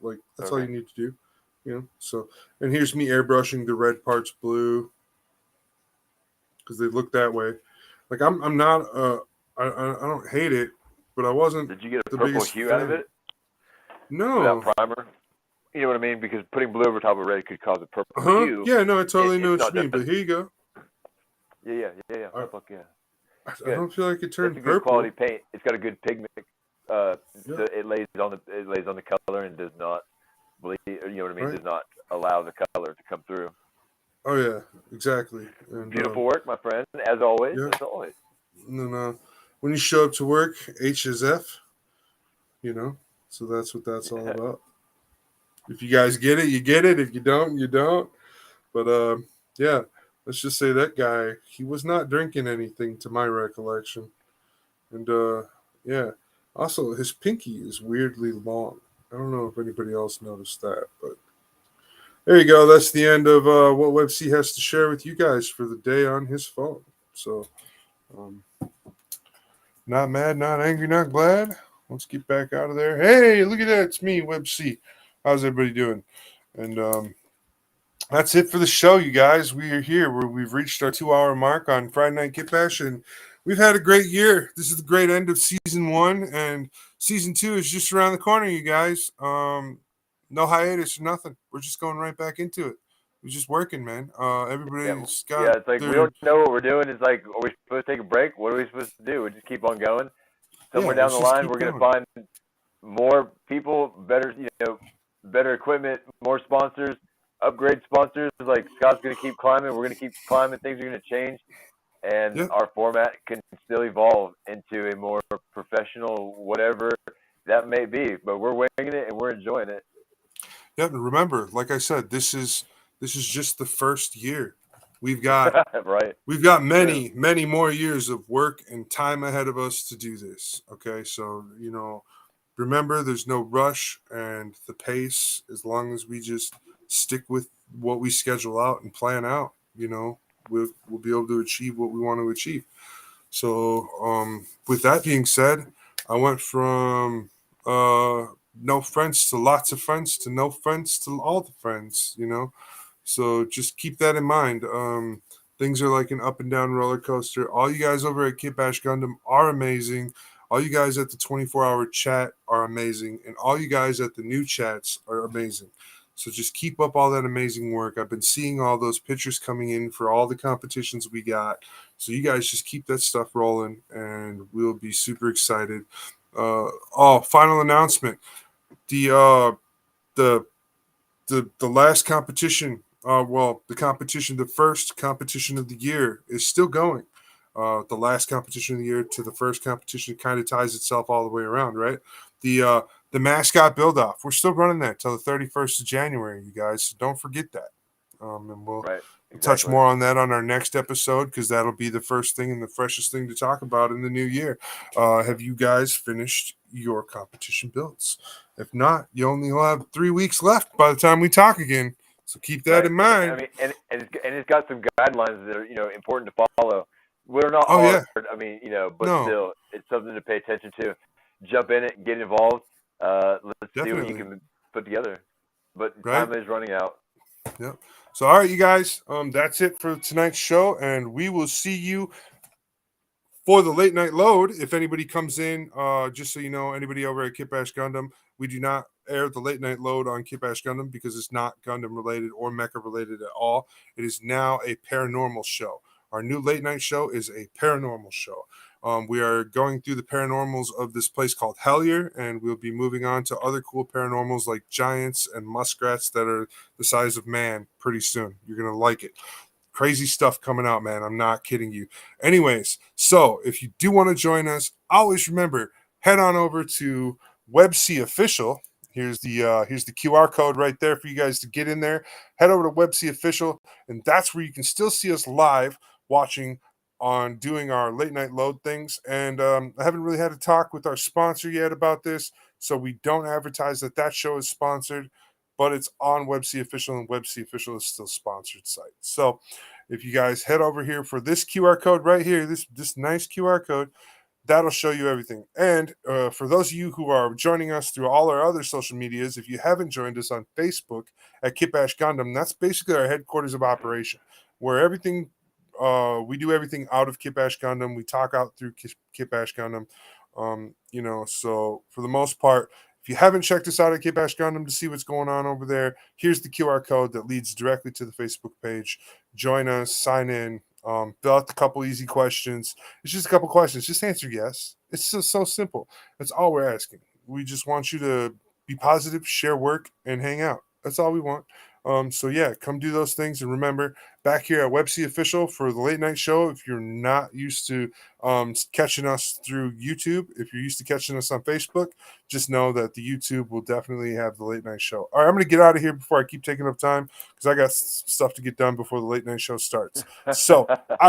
Like that's all you need to do. So, and here's me airbrushing the red parts blue because they look that way. Like I'm not I don't hate it, but I wasn't. Did you get a purple hue out of it? No. Without primer? You know what I mean? Because putting blue over top of red could cause a purple hue. Yeah, no, I totally know what you mean. But here you go. Yeah. Purple, yeah. I don't feel like it turned purple. It's a good purple. quality paint. It's got a good pigment. It lays on the color and does not bleed. You know what I mean? Right. Does not allow the color to come through. Oh yeah, exactly. And, beautiful work, my friend. As always. Yeah. As always. And when you show up to work, H is F. So that's what that's all about. If you guys get it, you get it. If you don't, you don't. But yeah, let's just say that guy, he was not drinking anything to my recollection. And yeah, also his pinky is weirdly long. I don't know if anybody else noticed that, but There you go. That's the end of what WebC has to share with you guys for the day on his phone. So, not mad, not angry, not glad. Let's get back out of there. Hey, look at that. It's me, WebC. How's everybody doing? And that's it for the show, you guys. We are here. We've reached our 2-hour mark on Friday Night Kitbash, and we've had a great year. This is the great end of season 1, and season 2 is just around the corner, you guys. No hiatus or nothing. We're just going right back into it. We're just working, man. Everybody's got it's like their, we don't know what we're doing. It's like, are we supposed to take a break? What are we supposed to do? We just keep on going. Somewhere down let's the just line, keep we're going to going. find more people, better, better equipment, more sponsors, upgrade sponsors. Like Scott's going to keep climbing. We're going to keep climbing. Things are going to change, and our format can still evolve into a more professional, whatever that may be. But we're winging it and we're enjoying it. Yeah, but remember, like I said, this is just the first year. We've got right. We've got many, many more years of work and time ahead of us to do this. Okay, so remember, there's no rush, and the pace. As long as we just stick with what we schedule out and plan out, we'll be able to achieve what we want to achieve. So, with that being said, I went from no friends to lots of friends to no friends to all the friends. So just keep that in mind. Things are like an up and down roller coaster. All you guys over at Kitbash Gundam are amazing. All you guys at the 24-hour chat are amazing. And all you guys at the new chats are amazing. So just keep up all that amazing work. I've been seeing all those pictures coming in for all the competitions we got. So you guys just keep that stuff rolling, and we'll be super excited. Final announcement. The last competition, the first competition of the year is still going. The last competition of the year to the first competition kind of ties itself all the way around, right? The mascot build off. We're still running that till the 31st of January, you guys. So don't forget that. And we'll touch more on that on our next episode, because that'll be the first thing and the freshest thing to talk about in the new year. Have you guys finished your competition builds? If not, you only will have 3 weeks left by the time we talk again. So keep that in mind. I mean, and it's got some guidelines that are important to follow. We're not hard. Yeah. I mean, but still, it's something to pay attention to. Jump in it, get involved. Let's see what you can put together. But time is running out. Yep. So, all right, you guys, that's it for tonight's show, and we will see you for the late night load. If anybody comes in, just so you know, anybody over at Kitbash Gundam, we do not air the late night load on Kitbash Gundam because it's not Gundam related or Mecha related at all. It is now a paranormal show. Our new late night show is a paranormal show. We are going through the paranormals of this place called Hellier, and we'll be moving on to other cool paranormals like giants and muskrats that are the size of man pretty soon. You're going to like it. Crazy stuff coming out, man. I'm not kidding you. Anyways, so if you do want to join us, always remember, head on over to WebC Official. Here's the QR code right there for you guys to get in there. Head over to WebC Official, and that's where you can still see us live watching on doing our late night load things. And I haven't really had a talk with our sponsor yet about this, so we don't advertise that show is sponsored, but it's on WebC Official, and WebC Official is still sponsored site. So if you guys head over here for this QR code right here, this nice QR code, that'll show you everything. And for those of you who are joining us through all our other social medias, if you haven't joined us on Facebook at Kitbash Gundam, that's basically our headquarters of operation, where everything we do everything out of Kitbash Gundam. We talk out through Kitbash Gundam. So for the most part, if you haven't checked us out at Kitbash Gundam to see what's going on over there, here's the QR code that leads directly to the Facebook page. Join us, sign in, fill out a couple easy questions. It's just a couple questions. Just answer yes. It's just so simple. That's all we're asking. We just want you to be positive, share work, and hang out. That's all we want. So yeah, come do those things. And remember, back here at WebC Official for the late night show, if you're not used to catching us through YouTube, if you're used to catching us on Facebook, just know that the YouTube will definitely have the late night show. All right, I'm going to get out of here before I keep taking up time, because I got stuff to get done before the late night show starts. So I will